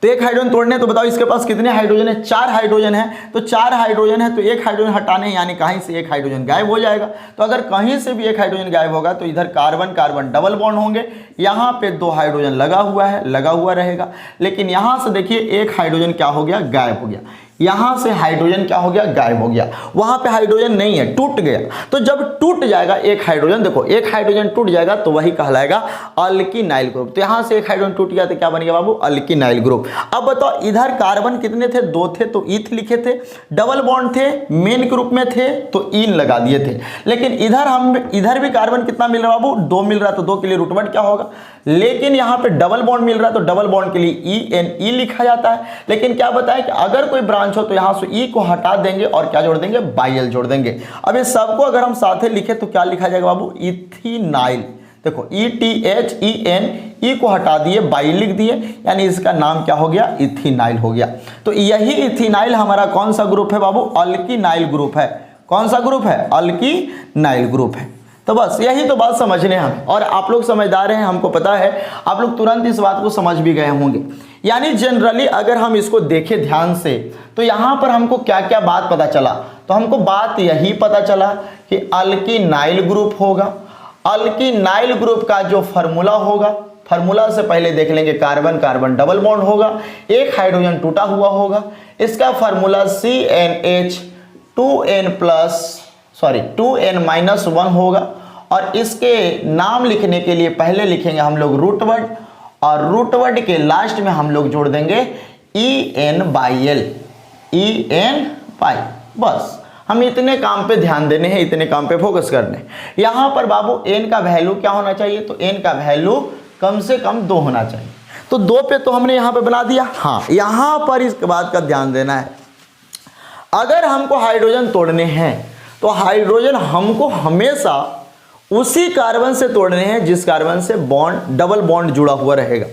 तो एक हाइड्रोजन तोड़ने, तो बताओ इसके पास कितने हाइड्रोजन है, 4 हाइड्रोजन है। तो 4 हाइड्रोजन है तो एक हाइड्रोजन हटाने, यानी कहीं से एक हाइड्रोजन गायब हो जाएगा। तो अगर कहीं से भी एक हाइड्रोजन गायब होगा तो इधर कार्बन कार्बन डबल बॉन्ड होंगे, यहाँ पे 2 हाइड्रोजन लगा हुआ है, लगा हुआ रहेगा। लेकिन यहाँ से देखिए एक हाइड्रोजन क्या हो गया, गायब हो गया। यहां से हाइड्रोजन क्या हो गया, गायब हो गया। वहां पे हाइड्रोजन नहीं है, टूट गया। तो जब टूट जाएगा एक हाइड्रोजन, देखो एक हाइड्रोजन टूट जाएगा तो वही कहलाएगा अल्किनाइल ग्रुप। तो यहां से एक हाइड्रोजन टूट गया तो क्या बन गया बाबू, अल्किनाइल ग्रुप। अब बताओ इधर कार्बन कितने थे, 2 थे, तो ईथ लिखे थे। डबल बॉन्ड थे, मेन ग्रुप में थे तो इन लगा दिए थे। लेकिन इधर भी कार्बन कितना मिल रहा बाबू, 2 मिल रहा, तो 2 के लिए रूट वर्ड क्या होगा। लेकिन यहां पे डबल बॉन्ड मिल रहा है तो डबल बॉन्ड के लिए ENE लिखा जाता है। लेकिन क्या बताया कि अगर कोई ब्रांच हो तो यहां से E को हटा देंगे और क्या जोड़ देंगे, बाई एल जोड़ देंगे। अब इस सबको अगर हम साथ ही लिखे तो क्या लिखा जाएगा बाबू, इथीनाइल। देखो ETHEN, E को हटा दिए, बाई लिख दिए, यानी इसका नाम क्या हो गया, इथीनाइल हो गया। तो यही इथीनाइल हमारा कौन सा ग्रुप है बाबू, अल्किनाइल ग्रुप है। कौन सा ग्रुप है, अल्किनाइल ग्रुप है। तो बस यही तो बात समझने हम, और आप लोग समझदार हैं, हमको पता है, आप लोग तुरंत इस बात को समझ भी गए होंगे। यानी जनरली अगर हम इसको देखें ध्यान से तो यहां पर हमको क्या क्या बात पता चला, तो हमको बात यही पता चला कि अल्किनाइल ग्रुप होगा। अल्किनाइल ग्रुप का जो फार्मूला होगा, फार्मूला से पहले देख लेंगे, कार्बन कार्बन डबल बॉन्ड होगा, एक हाइड्रोजन टूटा हुआ होगा। इसका फार्मूला CnH2n-1 होगा। और इसके नाम लिखने के लिए पहले लिखेंगे हम लोग रूट वर्ड, और रूट वर्ड के लास्ट में हम लोग जोड़ देंगे EN/L, EN/, बस। हम इतने काम पे ध्यान देने हैं, इतने काम पे फोकस करने। यहाँ पर बाबू n का वैल्यू क्या होना चाहिए, तो n का वैल्यू कम से कम 2 होना चाहिए। तो 2 पे तो हमने यहाँ पे बना दिया। हाँ, यहाँ पर इस बात का ध्यान देना है, अगर हमको हाइड्रोजन तोड़ने हैं तो हाइड्रोजन हमको हमेशा उसी कार्बन से तोड़ने हैं जिस कार्बन से बॉन्ड, डबल बॉन्ड जुड़ा हुआ रहेगा।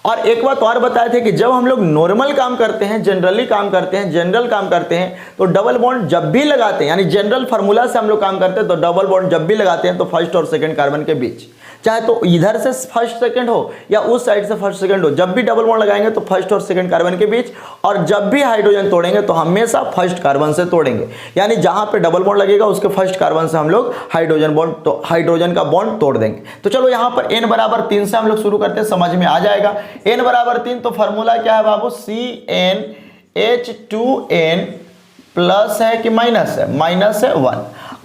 और एक बात और बताए थे कि जब हम लोग नॉर्मल काम करते हैं, जनरली काम करते हैं, जनरल काम करते हैं, तो डबल बॉन्ड जब भी लगाते हैं, यानी जनरल फार्मूला से हम लोग काम करते हैं, तो डबल बॉन्ड जब भी लगाते हैं तो फर्स्ट और सेकंड कार्बन के बीच, चाहे तो इधर से फर्स्ट सेकंड हो या उस साइड से फर्स्ट सेकंड हो, जब भी डबल बॉन्ड लगाएंगे तो फर्स्ट और सेकंड कार्बन के बीच, और जब भी हाइड्रोजन तोड़ेंगे तो हमेशा फर्स्ट कार्बन से तोड़ेंगे। यानी जहां पे डबल बॉन्ड लगेगा उसके फर्स्ट कार्बन से हम लोग हाइड्रोजन का बॉन्ड तोड़ देंगे। तो चलो यहाँ पर n बराबर 3 से हम लोग शुरू करते हैं, समझ में आ जाएगा। n बराबर 3, तो फॉर्मूला क्या है बाबू, CnH2n प्लस है कि माइनस है, माइनस है 1।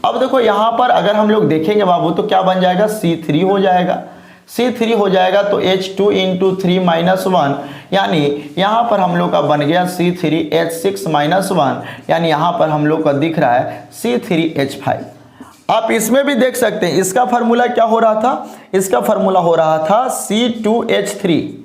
अब देखो यहाँ पर अगर हम लोग देखेंगे बाबू तो क्या बन जाएगा, C3 हो जाएगा। C3 हो जाएगा तो H2 इंटू 3 माइनस 1, यानी यहाँ पर हम लोग का बन गया C3H6 माइनस 1, यानी यहाँ पर हम लोग का दिख रहा है C3H5। आप इसमें भी देख सकते हैं, इसका फार्मूला क्या हो रहा था, इसका फार्मूला हो रहा था C2H3,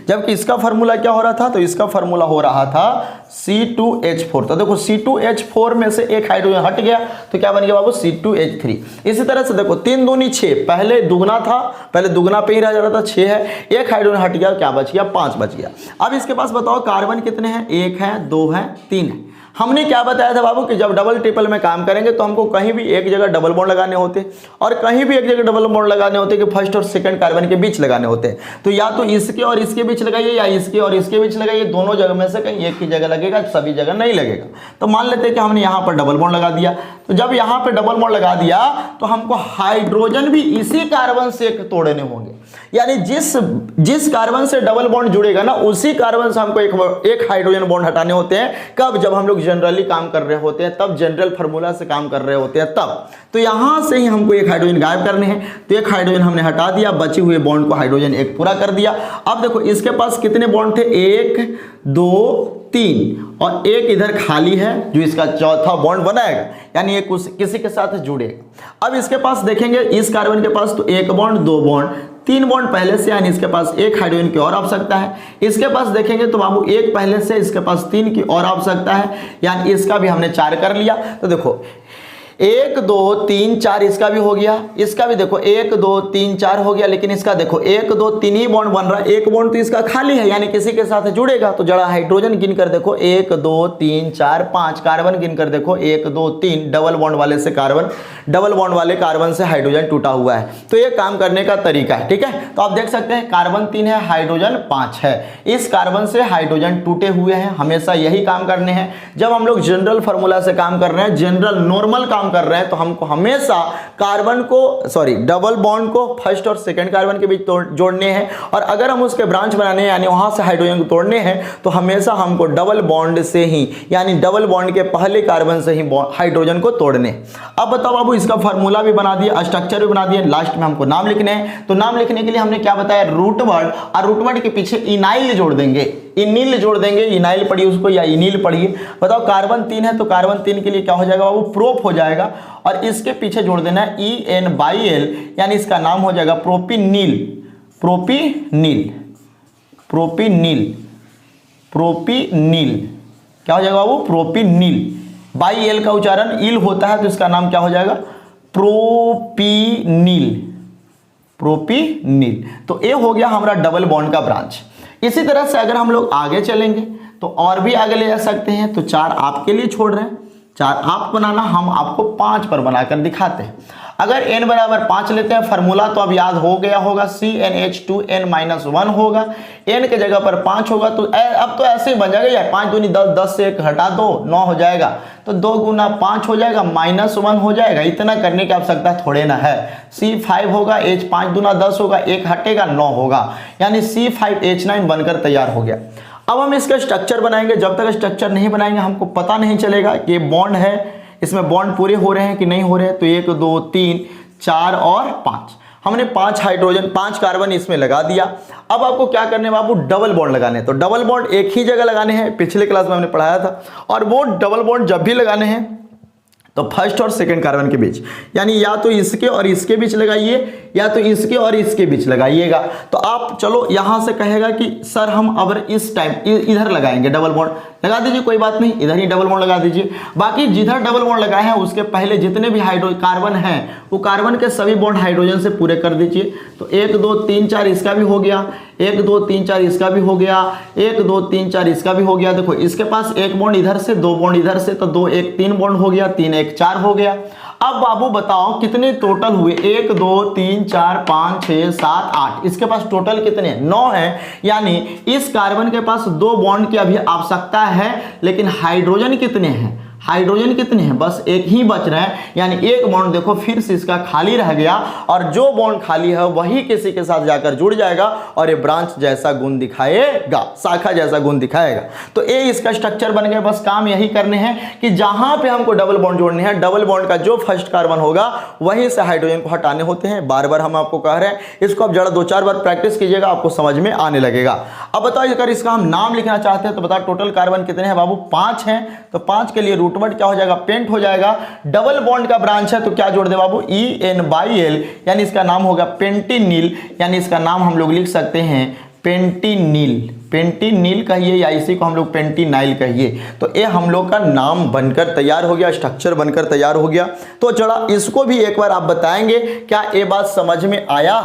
जबकि इसका फार्मूला क्या हो रहा था, तो इसका फार्मूला हो रहा था C2H4। तो देखो C2H4 में से एक हाइड्रोजन हट गया तो क्या बन गया बाबू, C2H3। इसी तरह से देखो 3 दूनी 6, पहले दुगना था, पहले दुगना पे ही रह जा रहा था, 6 है, एक हाइड्रोजन हट गया, क्या बच गया, 5 बच गया। अब इसके पास बताओ कार्बन कितने हैं, 1 है, 2 है, 3 है। हमने क्या बताया था बाबू कि जब डबल ट्रिपल में काम करेंगे तो हमको कहीं भी एक जगह डबल बॉन्ड लगाने होते और कहीं भी एक जगह डबल बॉन्ड लगाने होते कि फर्स्ट और सेकंड कार्बन के बीच लगाने होते। तो या तो इसके और इसके बीच लगाइए या इसके और इसके बीच लगाइए, दोनों जगह में से कहीं एक ही जगह लगेगा, सभी जगह नहीं लगेगा। तो मान लेते हैं कि हमने यहाँ पर डबल बॉन्ड लगा दिया, तो जब यहाँ पर डबल बॉन्ड लगा दिया तो हमको हाइड्रोजन भी इसी कार्बन से तोड़ने होंगे, यानी जिस कार्बन से डबल बॉन्ड जुड़ेगा ना उसी कार्बन से हमको एक हाइड्रोजन बॉन्ड हटाने होते हैं। कब, जब हम लोग जनरली काम कर रहे होते हैं, तब जनरल फार्मूला से काम कर रहे होते हैं तब। तो यहां से ही हमको एक हाइड्रोजन गायब करने हैं, तो एक हाइड्रोजन हमने हटा दिया, बचे हुए बॉन्ड को हाइड्रोजन एक पूरा कर दिया। अब देखो इसके पास कितने बॉन्ड थे, 1 2 3, और एक इधर खाली है जो इसका चौथा बॉन्ड बनाएगा, यानी ये किसी के साथ जुड़ेगा। अब इसके पास देखेंगे, इस कार्बन के पास तो 1 बॉन्ड 2 बॉन्ड 3 बॉन्ड पहले से, यानी इसके पास एक हाइड्रोजन की और आवश्यकता है। इसके पास देखेंगे तो बाबू एक पहले से, इसके पास 3 की और आवश्यकता है, यानी इसका भी हमने 4 कर लिया। तो देखो 1 2 3 4 इसका भी हो गया, इसका भी देखो 1 2 3 4 हो गया, लेकिन इसका देखो 1 2 3 ही बॉन्ड बन रहा है, एक बॉन्ड तो इसका खाली है, यानी किसी के साथ जुड़ेगा। तो जरा हाइड्रोजन गिनकर देखो 1 2 3 4 5, कार्बन गिनकर देखो 1 2 3, डबल बॉन्ड वाले से कार्बन, डबल बॉन्ड वाले कार्बन से हाइड्रोजन टूटा हुआ है। तो ये काम करने का तरीका है, ठीक है। तो आप देख सकते हैं कार्बन 3 है, हाइड्रोजन 5 है, इस कार्बन से हाइड्रोजन टूटे हुए हैं, हमेशा यही काम करने हैं। जब हम लोग जनरल फार्मूला से काम कर रहे हैं, जनरल नॉर्मल काम कर रहे हैं, तो हमको हमेशा कार्बन को डबल बॉन्ड को फर्स्ट और सेकंड कार्बन के बीच जोड़ने हैं, और अगर हम उसके ब्रांच बनाने हैं यानी वहां से हाइड्रोजन को तोड़ने हैं तो हमेशा हमको डबल बॉन्ड से ही, यानी डबल बॉन्ड के पहले कार्बन से ही हाइड्रोजन को तोड़ने। अब बताओ बाबू, इसका फार्मूला भी बना दिया, स्ट्रक्चर भी बना दिया, लास्ट में हमको नाम लिखने हैं। तो नाम लिखने के लिए हमने क्या बताया, रूट वर्ड, और रूट वर्ड के पीछे इनाइल जोड़ देंगे, इनिल जोड़ देंगे, इनाइल पढ़िए उसको या इनिल पढ़िए। बताओ कार्बन 3 है तो कार्बन 3 के लिए क्या हो जाएगा बाबू, प्रोप हो जाएगा, और इसके पीछे जोड़ देना है EN/L, यानी इसका नाम हो जाएगा प्रोपिनिल, प्रोपिनिल, प्रोपिनिल, प्रोपिनिल, क्या हो जाएगा बाबू, प्रोपिनिल। बाई एल का उच्चारण इल होता है तो इसका नाम क्या हो जाएगा, प्रोपिनिल, प्रोपिनिल। तो ये हो गया हमारा डबल बॉन्ड का ब्रांच। इसी तरह से अगर हम लोग आगे चलेंगे तो और भी आगे ले जा सकते हैं। तो 4 आपके लिए छोड़ रहे हैं, 4 आप बनाना, हम आपको 5 पर बनाकर दिखाते हैं। अगर n बराबर 5 लेते हैं, फार्मूला तो अब याद हो गया होगा, CnH2n-1 होगा, n के जगह पर 5 होगा, तो अब तो ऐसे ही बन जाएगा यार, 5 दूनी 10, 10 से 1 हटा दो 9 हो जाएगा, तो 2 गुना 5 हो जाएगा, -1 हो जाएगा। इतना करने की आवश्यकता थोड़े ना है। C5 होगा, H 5 दूना 10 होगा, 1 हटेगा 9 होगा, यानी C5H9 बनकर तैयार हो गया। अब हम इसका स्ट्रक्चर बनाएंगे। जब तक स्ट्रक्चर नहीं बनाएंगे हमको पता नहीं चलेगा कि बॉन्ड है, इसमें बॉन्ड पूरे हो रहे हैं कि नहीं हो रहे हैं। तो 1 2 3 4 और 5, हमने 5 हाइड्रोजन 5 कार्बन इसमें लगा दिया। अब आपको क्या करने हैं बाबू, डबल बॉन्ड लगाने हैं। तो डबल बॉन्ड एक ही जगह लगाने हैं, पिछले क्लास में हमने पढ़ाया था। और वो डबल बॉन्ड जब भी लगाने हैं तो फर्स्ट और सेकंड कार्बन के बीच, यानी या तो इसके और इसके बीच लगाइए या तो इसके और इसके बीच लगाइएगा। तो आप चलो यहां से कहेगा कि सर हम अब इस टाइम इधर लगाएंगे डबल बॉन्ड, लगा दीजिए, कोई बात नहीं, इधर ही डबल बॉन्ड लगा दीजिए। बाकी जिधर डबल बॉन्ड लगाए हैं उसके पहले जितने भी कार्बन हैं वो कार्बन के सभी बॉन्ड हाइड्रोजन से पूरे कर दीजिए। तो 1 2 3 4 इसका भी हो गया, 1 2 3 4 इसका भी हो गया, 1 2 3 4 इसका भी हो गया। देखो इसके पास 1 बॉन्ड इधर से, 2 बॉन्ड इधर से, तो 2 1 3 बॉन्ड हो गया, 3 1 4 हो गया। अब बाबू बताओ कितने टोटल हुए, 1 2 3 4 5 6 7 8, इसके पास टोटल कितने हैं, 9 है। यानी इस कार्बन के पास 2 बॉन्ड की अभी आवश्यकता है, लेकिन हाइड्रोजन कितने हैं, हाइड्रोजन कितने हैं, बस एक ही बच रहे हैं। यानी एक बॉन्ड देखो फिर से इसका खाली रह गया, और जो बॉन्ड खाली है वही किसी के साथ जाकर जुड़ जाएगा और ये ब्रांच जैसा गुण दिखाएगा, शाखा जैसा गुण दिखाएगा। तो ये इसका स्ट्रक्चर बन गया। बस काम यही करने हैं कि जहां पे हमको डबल बॉन्ड जोड़ने हैं, डबल बॉन्ड का जो फर्स्ट कार्बन होगा वहीं से हाइड्रोजन को हटाने होते हैं। बार बार हम आपको कह रहे हैं, इसको आप जरा 2-4 बार प्रैक्टिस कीजिएगा, आपको समझ में आने लगेगा। अब बताओ अगर इसका हम नाम लिखना चाहते हैं तो बताओ टोटल कार्बन कितने हैं बाबू, 5 हैं। तो 5 के लिए रूट वर्ड क्या हो जाएगा, पेंट हो जाएगा। डबल बॉन्ड का ब्रांच है तो क्या जोड़ दे बाबू, EN/L, यानी इसका नाम होगा पेंटिनिल, यानी इसका नाम हम लोग लिख सकते हैं पेंटिनिल। पेंटिनिल कहिए या इसी को हम लोग पेंटिनाइल कहिए। तो ये हम लोग का नाम बनकर तैयार हो गया, स्ट्रक्चर बनकर तैयार हो गया। तो चला इसको भी एक बार आप बताएंगे, क्या ये बात समझ में आया,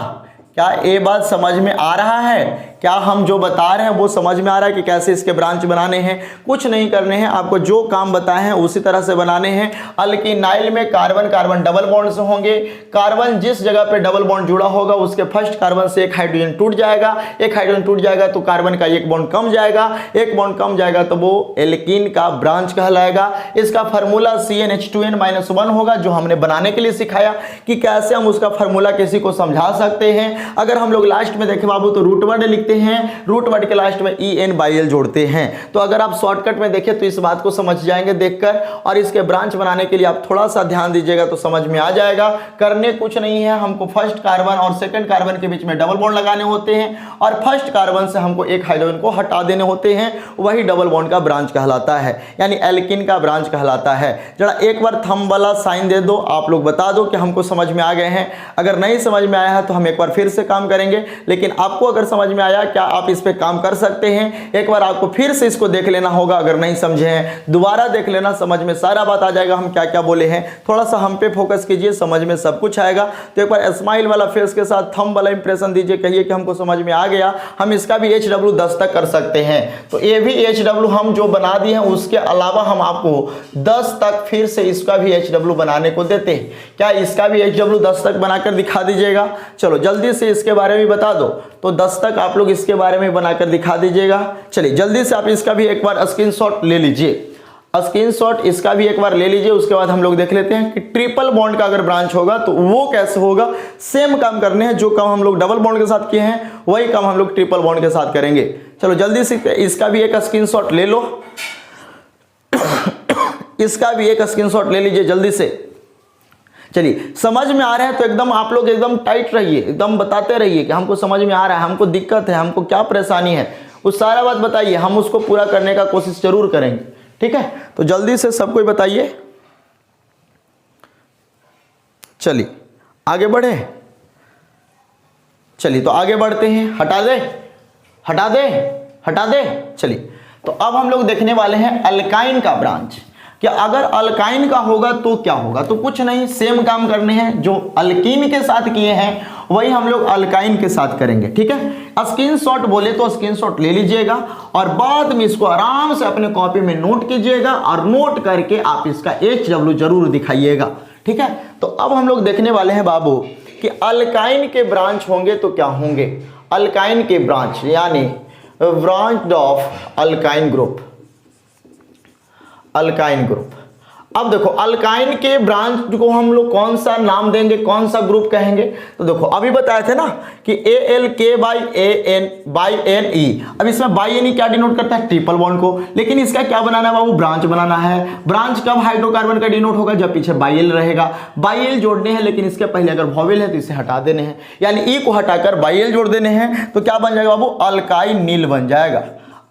क्या ये बात समझ में आ रहा है, क्या हम जो बता रहे हैं वो समझ में आ रहा है कि कैसे इसके ब्रांच बनाने हैं। कुछ नहीं करने हैं, आपको जो काम बताए हैं उसी तरह से बनाने हैं। अल्किनाइल में कार्बन कार्बन डबल बॉन्ड से होंगे, कार्बन जिस जगह पे डबल बॉन्ड जुड़ा होगा उसके फर्स्ट कार्बन से एक हाइड्रोजन टूट जाएगा, एक हाइड्रोजन टूट जाएगा तो कार्बन का एक बॉन्ड कम जाएगा, एक बॉन्ड कम जाएगा तो वो एल्कीन का ब्रांच कहलाएगा। इसका फार्मूला CnH2n-1 होगा, जो हमने बनाने के लिए सिखाया कि कैसे हम उसका फार्मूला किसी को समझा सकते हैं। अगर हम लोग लास्ट में देखें बाबू तो रूट वर्ड लिखते हैं, रूट वर्ड के लास्ट में EN/L जोड़ते हैं। तो अगर आप शॉर्टकट में देखें तो इस बात को समझ जाएंगे देखकर, और इसके ब्रांच बनाने के लिए आप थोड़ा सा ध्यान दीजिएगा तो समझ में आ जाएगा। करने कुछ नहीं है, हमको फर्स्ट कार्बन और सेकंड कार्बन के बीच में डबल बॉन्ड लगाने होते हैं, और फर्स्ट कार्बन से हमको एक हाइड्रोजन को हटा देने होते हैं, वही डबल बॉन्ड का ब्रांच कहलाता है, यानी एल्कीन का ब्रांच कहलाता है। जरा एक बार थंब वाला साइन दे दो, आप लोग बता दो कि हमको समझ में आ गए हैं। अगर नहीं समझ में आया है तो हम एक बार फिर से काम करेंगे, लेकिन आपको अगर समझ में आया, क्या आप इस पे काम कर सकते हैं। एक बार आपको फिर से इसको देख लेना होगा, अगर नहीं समझे हैं दोबारा देख लेना, समझ में सारा बात आ जाएगा हम क्या क्या बोले हैं। थोड़ा सा हम पे फोकस कीजिए, समझ में सब कुछ आएगा। तो एक बार स्माइल वाला फेस के साथ थंब वाला इंप्रेशन दीजिए, कहिए कि हमको समझ में आ गया। हम इसका भी HW 10 तक कर सकते हैं। तो ये भी HW हम जो बना दिए हैं उसके अलावा हम आपको 10 तक फिर से इसका भी HW बनाने को देते हैं। क्या इसका भी HW 10 तक बनाकर दिखा दीजिएगा। चलो जल्दी से इसके बारे में बता दो, तो 10 तक आप लोग इसके बारे में बनाकर दिखा दीजिएगा। चलिए जल्दी से आप इसका भी एक बार स्क्रीनशॉट ले लीजिए, स्क्रीनशॉट इसका भी एक बार ले लीजिए। उसके बाद हम लोग देख लेते हैं कि ट्रिपल बॉन्ड का अगर ब्रांच होगा तो वो कैसे होगा। सेम काम करने हैं, जो काम हम लोग डबल बॉन्ड के साथ किए हैं वही काम हम लोग ट्रिपल बॉन्ड के साथ करेंगे। चलो जल्दी से इसका भी एक स्क्रीनशॉट ले लो, इसका भी एक स्क्रीनशॉट ले लीजिए जल्दी से। चलिए समझ में आ रहा है तो एकदम आप लोग एकदम टाइट रहिए, एकदम बताते रहिए कि हमको समझ में आ रहा है, हमको दिक्कत है, हमको क्या परेशानी है, उस सारा बात बताइए, हम उसको पूरा करने का कोशिश जरूर करेंगे। ठीक है, तो जल्दी से सब कोई बताइए। चलिए आगे बढ़े, चलिए तो आगे बढ़ते हैं। हटा दे हटा दे हटा दे। चलिए तो अब हम लोग देखने वाले हैं अल्काइन का ब्रांच। कि अगर अल्काइन का होगा तो क्या होगा, तो कुछ नहीं, सेम काम करने हैं, जो अल्कीन के साथ किए हैं वही हम लोग अल्काइन के साथ करेंगे। ठीक है, स्क्रीनशॉट बोले तो स्क्रीनशॉट ले लीजिएगा और बाद में इसको आराम से अपने कॉपी में नोट कीजिएगा और नोट करके आप इसका HW जरूर दिखाइएगा। ठीक है, तो अब हम लोग देखने वाले हैं बाबू कि अल्काइन के ब्रांच होंगे तो क्या होंगे। अल्काइन के ब्रांच यानी branch of alkyne group, alkyne group. अब देखो अल्काइन के ब्रांच को हम लोग कौन सा नाम देंगे, कौन सा ग्रुप कहेंगे? तो देखो अभी बताए थे ना कि ALK/AN/NE। अब इसमें बाई एन क्या डिनोट करता है? ट्रिपल बॉन्ड को। लेकिन इसका क्या बनाना है बाबू? ब्रांच बनाना है। ब्रांच कब हाइड्रोकार्बन का डिनोट होगा? जब पीछे बाई एल रहेगा। बाई एल जोड़ने हैं, लेकिन इसके पहले अगर वॉवेल है तो इसे हटा देने हैं, यानी ई को हटाकर बाई एल जोड़ देने हैं। तो क्या बन जाएगा बाबू? अल्काइल नील बन जाएगा।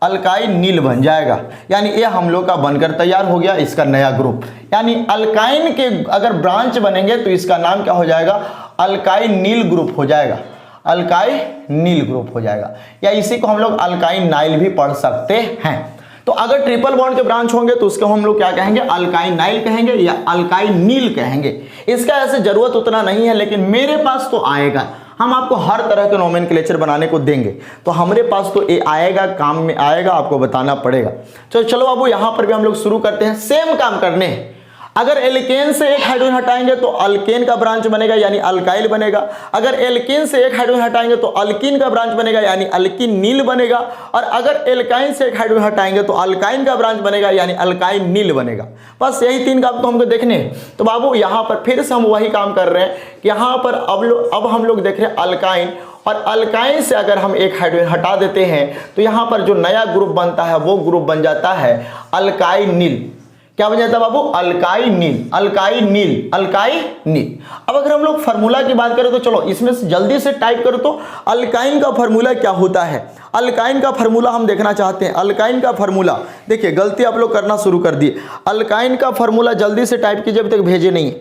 अल्काइल नील बन जाएगा, यानी ये हम लोग का बनकर तैयार हो गया इसका नया ग्रुप। यानी अल्काइन के अगर ब्रांच बनेंगे तो इसका नाम क्या हो जाएगा? अल्काइल नील ग्रुप हो जाएगा। अल्काइल नील ग्रुप हो जाएगा, या इसी को हम लोग अल्काइन नाइल भी पढ़ सकते हैं। तो अगर ट्रिपल बॉन्ड के ब्रांच होंगे तो उसको हम लोग क्या कहेंगे? अल्काइन नाइल कहेंगे या अल्काइन नील कहेंगे। इसका ऐसे जरूरत उतना नहीं है, लेकिन मेरे पास तो आएगा। हम आपको हर तरह के नोमेनक्लेचर बनाने को देंगे, तो हमारे पास तो ये आएगा, काम में आएगा, आपको बताना पड़ेगा। चलो बाबू यहाँ पर भी हम लोग शुरू करते हैं सेम काम करने। अगर एल्केन से एक हाइड्रोजन हटाएंगे तो अल्केन का ब्रांच बनेगा, यानी अल्काइल बनेगा। अगर एल्केन से एक हाइड्रोजन हटाएंगे तो अल्कीन का ब्रांच बनेगा, यानी अल्कीन नील बनेगा। और अगर एल्काइन से एक हाइड्रोजन हटाएंगे तो अल्काइन का ब्रांच बनेगा, यानी अल्काइन नील बनेगा। बस यही 3 काम तो हमको देखने हैं। तो बाबू यहाँ पर फिर से हम वही काम कर रहे हैं कि यहाँ पर अब हम लोग देख रहे हैं अल्काइन, और अल्काइन से अगर हम एक हाइड्रोजन हटा देते हैं तो यहाँ पर जो नया ग्रुप बनता है वो ग्रुप बन जाता है अल्काइल नील। क्या बन जाता है बाबू? अल्काइल नील। अल्काइल नील, अल्काइल नील। अब अगर हम लोग फार्मूला की बात करें तो चलो इसमें से जल्दी से टाइप करो तो अल्काइन का फार्मूला क्या होता है। अल्काइन का फार्मूला हम देखना चाहते हैं। अल्काइन का फार्मूला देखिए, गलती आप लोग करना शुरू कर दिए। अल्काइन का फार्मूला जल्दी से टाइप कीजिए, अभी तक भेजे नहीं है।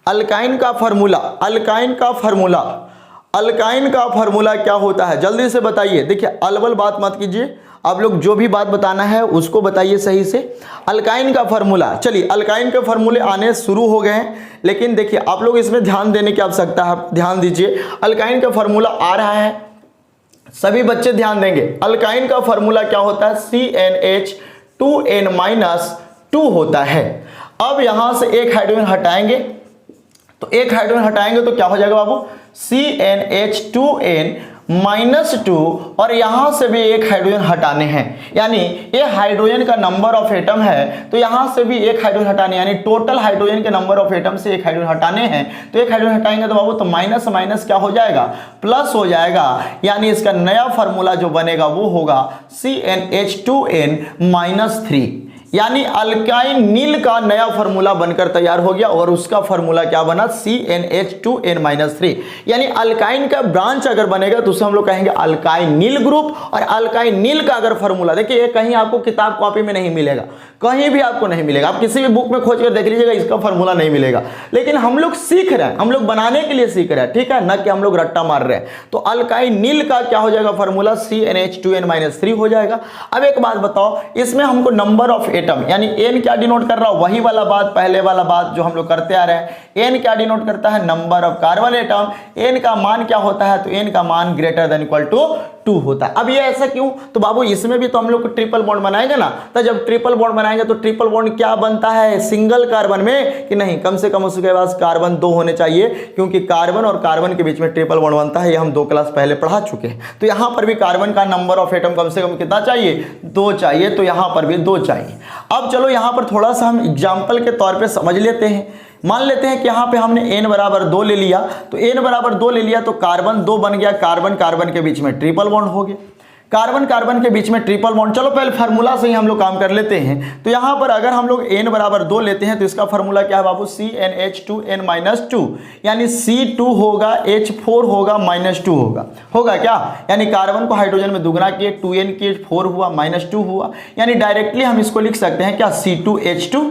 अल्काइन का फार्मूला, अल्काइन का फार्मूला, अल्काइन का फार्मूला क्या होता है? जल्दी से बताइए। देखिए अलबल बात मत कीजिए, आप लोग जो भी बात बताना है उसको बताइए सही से। अल्काइन का फार्मूला, चलिए अल्काइन के फार्मूले आने शुरू हो गए हैं, लेकिन देखिए आप लोग इसमें ध्यान देने की आवश्यकता है। ध्यान दीजिए, अल्काइन का फार्मूला आ रहा है, सभी बच्चे ध्यान देंगे। अल्काइन का फार्मूला क्या होता है? CnH2n-2 होता है। अब यहां से एक हाइड्रोजन हटाएंगे, तो एक हाइड्रोजन हटाएंगे तो क्या हो जाएगा बाबू? CnH2n-2, और यहां से भी एक हाइड्रोजन हटाने हैं, यानी ये हाइड्रोजन का नंबर ऑफ एटम है, तो यहां से भी एक हाइड्रोजन हटाने, यानी टोटल हाइड्रोजन के नंबर ऑफ एटम से एक हाइड्रोजन हटाने हैं। तो एक हाइड्रोजन हटाएंगे तो बाबू तो माइनस माइनस क्या हो जाएगा? प्लस हो जाएगा, यानी इसका नया फार्मूला जो बनेगा वो होगा CnH2n-3, यानी अल्काइन नील का नया फार्मूला बनकर तैयार हो गया। और उसका फार्मूला क्या बना? CnH2n-3, यानी अल्काइन का ब्रांच अगर बनेगा तो उसे हम लोग कहेंगे अल्काइन नील ग्रुप। और अल्काइन नील का अगर फार्मूला देखिए, ये कहीं आपको किताब कॉपी में नहीं मिलेगा, कहीं भी आपको नहीं मिलेगा। आप किसी भी बुक में खोज कर देख लीजिएगा, इसका फार्मूला नहीं मिलेगा। लेकिन हम लोग सीख रहे हैं, हम लोग बनाने के लिए सीख रहे हैं, ठीक है, न कि हम लोग रट्टा मार रहे हैं। तो अल्काइन नील का क्या हो जाएगा फार्मूला? CnH2n-3 हो जाएगा। अब एक बात बताओ, इसमें हमको नंबर ऑफ एटम, यानी n क्या डिनोट कर रहा हो? वही वाला बात, पहले वाला बात जो हम लोग करते आ रहे हैं। n क्या डिनोट करता है? Number of carbon atom. n का मान क्या होता है? तो n का मान ग्रेटर देन इक्वल टू 2 होता है। अब ये ऐसा क्यों? तो बाबू इसमें भी तो हम लोग ट्रिपल बॉन्ड बनाएंगे ना, तो जब ट्रिपल बॉन्ड बनाएंगे तो ट्रिपल बॉन्ड क्या बनता है? सिंगल कार्बन में कि नहीं, कम से कम उसके पास कार्बन 2 होने चाहिए, क्योंकि कार्बन और कार्बन के बीच में ट्रिपल बॉन्ड बनता है। ये हम 2 क्लास पहले पढ़ा चुके हैं। तो यहाँ पर भी कार्बन का नंबर ऑफ एटम कम से कम कितना चाहिए? 2 चाहिए। तो यहाँ पर भी 2 चाहिए। अब चलो यहाँ पर थोड़ा सा हम एग्जाम्पल के तौर पर समझ लेते हैं। मान लेते हैं कि यहाँ पे हमने n बराबर 2 ले लिया, तो n बराबर 2 ले लिया तो कार्बन 2 बन गया, कार्बन कार्बन के बीच में ट्रिपल बॉन्ड हो गया, कार्बन कार्बन के बीच में ट्रिपल बॉन्ड। चलो पहले फार्मूला से ही हम लोग काम कर लेते हैं। तो यहाँ पर अगर हम लोग n बराबर 2 लेते हैं तो इसका फार्मूला क्या है बाबू? CnH2n-2, यानी C2 होगा, H4 होगा, -2 होगा क्या? यानी कार्बन को हाइड्रोजन में दुगना किए, 2n किए, 4 हुआ, -2 हुआ, यानी डायरेक्टली हम इसको लिख सकते हैं क्या? C2H2।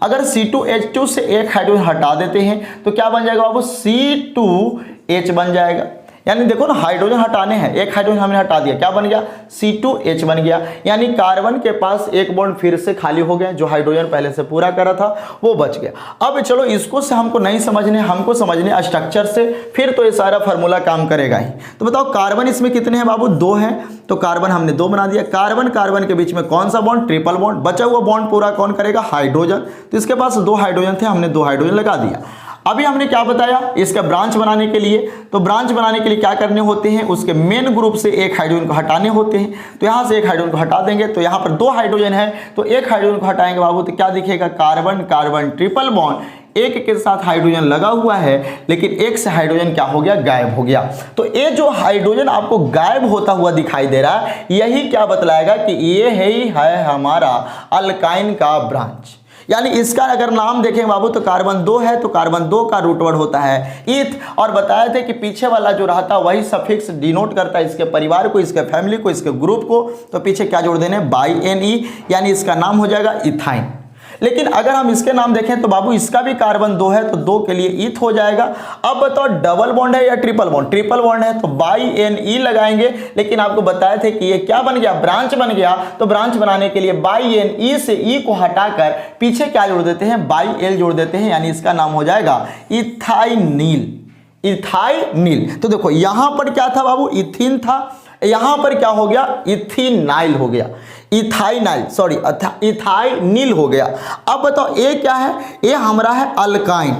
अगर C2H2 से एक हाइड्रोजन हटा देते हैं तो क्या बन जाएगा बाबू? C2H बन जाएगा। यानी देखो ना, हाइड्रोजन हटाने हैं, एक हाइड्रोजन हमने हटा दिया, क्या बन गया? C2H बन गया। यानी कार्बन के पास एक बॉन्ड फिर से खाली हो गया, जो हाइड्रोजन पहले से पूरा करा था वो बच गया। अब चलो इसको से हमको नहीं समझने, हमको समझने स्ट्रक्चर से, फिर तो ये सारा फार्मूला काम करेगा ही। तो बताओ कार्बन इसमें कितने हैं बाबू? 2 हैं, तो कार्बन हमने 2 बना दिया। कार्बन कार्बन के बीच में कौन सा बॉन्ड? Triple bond. बचा हुआ बॉन्ड पूरा कौन करेगा? हाइड्रोजन। तो इसके पास 2 हाइड्रोजन थे, हमने 2 हाइड्रोजन लगा दिया। अभी हमने क्या बताया इसका ब्रांच बनाने के लिए, तो ब्रांच बनाने के लिए क्या करने होते हैं, उसके मेन ग्रुप से एक हाइड्रोजन को हटाने होते हैं। तो यहाँ से एक हाइड्रोजन को हटा देंगे, तो यहाँ पर 2 हाइड्रोजन है, तो एक हाइड्रोजन को हटाएंगे बाबू, तो क्या दिखेगा, कार्बन कार्बन ट्रिपल बॉन्ड, एक के साथ हाइड्रोजन लगा हुआ है, लेकिन एक से हाइड्रोजन क्या हो गया, गायब हो गया। तो ये जो हाइड्रोजन आपको गायब होता हुआ दिखाई दे रहा है, यही क्या बतलाएगा कि ये ही है हमारा अल्काइन का ब्रांच। यानी इसका अगर नाम देखें बाबू तो कार्बन 2 है, तो कार्बन 2 का रूट वर्ड होता है ईथ, और बताया था कि पीछे वाला जो रहता है वही सफिक्स डिनोट करता है इसके परिवार को, इसके फैमिली को, इसके ग्रुप को, तो पीछे क्या जोड़ देने, बाई एन ई, यानी इसका नाम हो जाएगा इथाइन। लेकिन अगर हम इसके नाम देखें तो बाबू इसका भी कार्बन 2 है, तो 2 के लिए ईथ हो जाएगा। अब बताओ डबल बॉन्ड है या ट्रिपल बॉन्ड, ट्रिपल बॉन्ड है तो बाई एन ई लगाएंगे, लेकिन आपको बताए थे कि ये क्या बन गया, ब्रांच बन गया। तो ब्रांच बनाने के लिए बाई एन ई से ई को हटाकर पीछे क्या जोड़ देते हैं, बाई एल जोड़ देते हैं, यानी इसका नाम हो जाएगा इथाइनिल, इथाइनिल। तो देखो यहां पर क्या था बाबू, इथिन था, यहां पर क्या हो गया, इथिनाइल हो गया, इथाइनाइल सॉरी इथाइनिल हो गया। अब बताओ ये क्या है, ये हमारा है अल्काइन,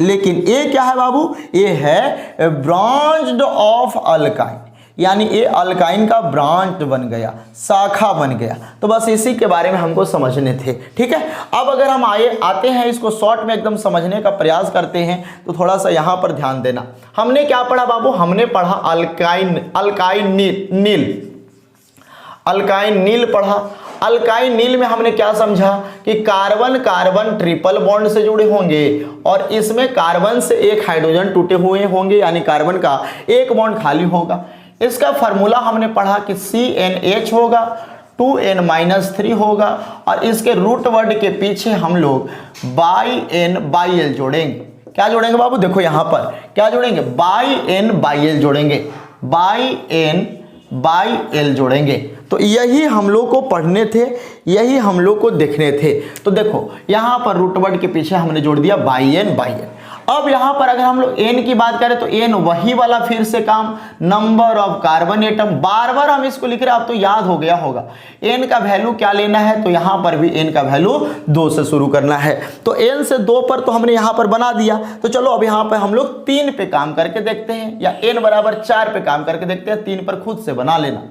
लेकिन ये क्या है बाबू, ये है ब्रांच्ड ऑफ अल्काइन, यानी ये अल्काइन का ब्रांच बन गया, शाखा बन गया। तो बस इसी के बारे में हमको समझने थे, ठीक है। अब अगर हम आते हैं इसको शॉर्ट में एकदम समझने का प्रयास करते हैं, तो थोड़ा सा यहाँ पर ध्यान देना। हमने क्या पढ़ा बाबू, हमने पढ़ा अल्काइन नील पढ़ा। अल्काइन नील में हमने क्या समझा कि कार्बन कार्बन ट्रिपल बॉन्ड से जुड़े होंगे, और इसमें कार्बन से एक हाइड्रोजन टूटे हुए होंगे, यानी कार्बन का एक बॉन्ड खाली होगा। इसका फार्मूला हमने पढ़ा कि CnH होगा, 2n-3 होगा, और इसके रूट वर्ड के पीछे हम लोग बाई एल जोड़ेंगे। क्या जोड़ेंगे बाबू, देखो यहां पर क्या जोड़ेंगे, बाई एल जोड़ेंगे, बाई एल जोड़ेंगे। तो यही हम लोग को पढ़ने थे, यही हम लोग को देखने थे। तो देखो यहां पर रूट वर्ड के पीछे हमने जोड़ दिया बाई एन। अब यहां पर अगर हम लोग एन की बात करें तो एन वही वाला फिर से काम, नंबर ऑफ कार्बन एटम, बार बार हम इसको लिख रहे हैं, अब तो याद हो गया होगा। एन का वैल्यू क्या लेना है, तो यहां पर भी एन का वैल्यू 2 से शुरू करना है। तो एन से 2 पर तो हमने यहां पर बना दिया। तो चलो अब यहां पर हम लोग 3 पे काम करके देखते हैं, या एन बराबर 4 पे काम करके देखते हैं। 3 पर खुद से बना लेना।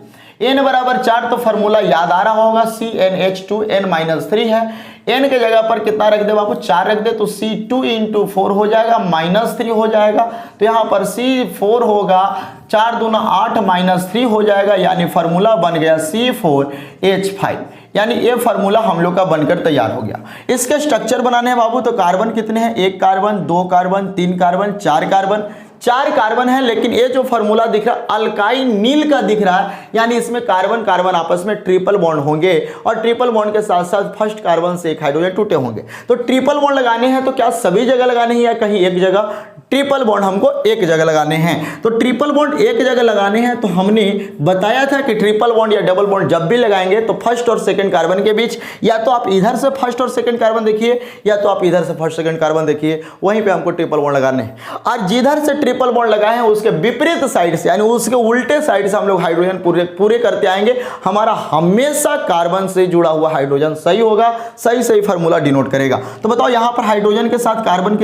n बराबर 4 तो फॉर्मूला याद आ रहा होगा, CnH2n-3 है। n के जगह पर कितना रख दे बाबू, 4 रख दे, तो C2 × 4 हो जाएगा, -3 हो जाएगा। तो यहाँ पर C4 होगा, 4 दूना 8 -3 हो जाएगा, यानी फार्मूला बन गया C4H5। यानी ये फार्मूला हम लोग का बनकर तैयार हो गया। इसके स्ट्रक्चर बनाने हैं बाबू, तो कार्बन कितने हैं, 1 carbon, 2 carbon, 3 carbon, 4 carbon, 4 carbon है। लेकिन ये जो फार्मूला दिख रहा है अल्काइन नील का दिख रहा है, यानी इसमें कार्बन कार्बन आपस में ट्रिपल बॉन्ड होंगे, और ट्रिपल बॉन्ड के साथ साथ फर्स्ट कार्बन से एक हाइड्रोजन टूटे होंगे। तो ट्रिपल बॉन्ड लगाने हैं तो क्या सभी जगह लगाने हैं या कहीं एक जगह, ट्रिपल बॉन्ड हमको एक जगह लगाने हैं। तो ट्रिपल बॉन्ड एक जगह लगाने हैं, तो हमने बताया था कि ट्रिपल बॉन्ड या डबल बॉन्ड जब भी लगाएंगे तो फर्स्ट और सेकंड कार्बन के बीच, या तो आप इधर से फर्स्ट और सेकंड कार्बन देखिए, या तो आप इधर से फर्स्ट सेकंड कार्बन देखिए, वहीं पे हमको ट्रिपल बॉन्ड लगाने हैं। और जिधर से ट्रिपल बॉन्ड लगाए हैं उसके विपरीत साइड से, यानी उसके उल्टे साइड से हम लोग हाइड्रोजन पूरे करते आएंगे। हमारा हमेशा कार्बन से जुड़ा हुआ हाइड्रोजन सही होगा, सही फार्मूला डिनोट करेगा। तो बताओ यहाँ पर हाइड्रोजन के साथ कार्बन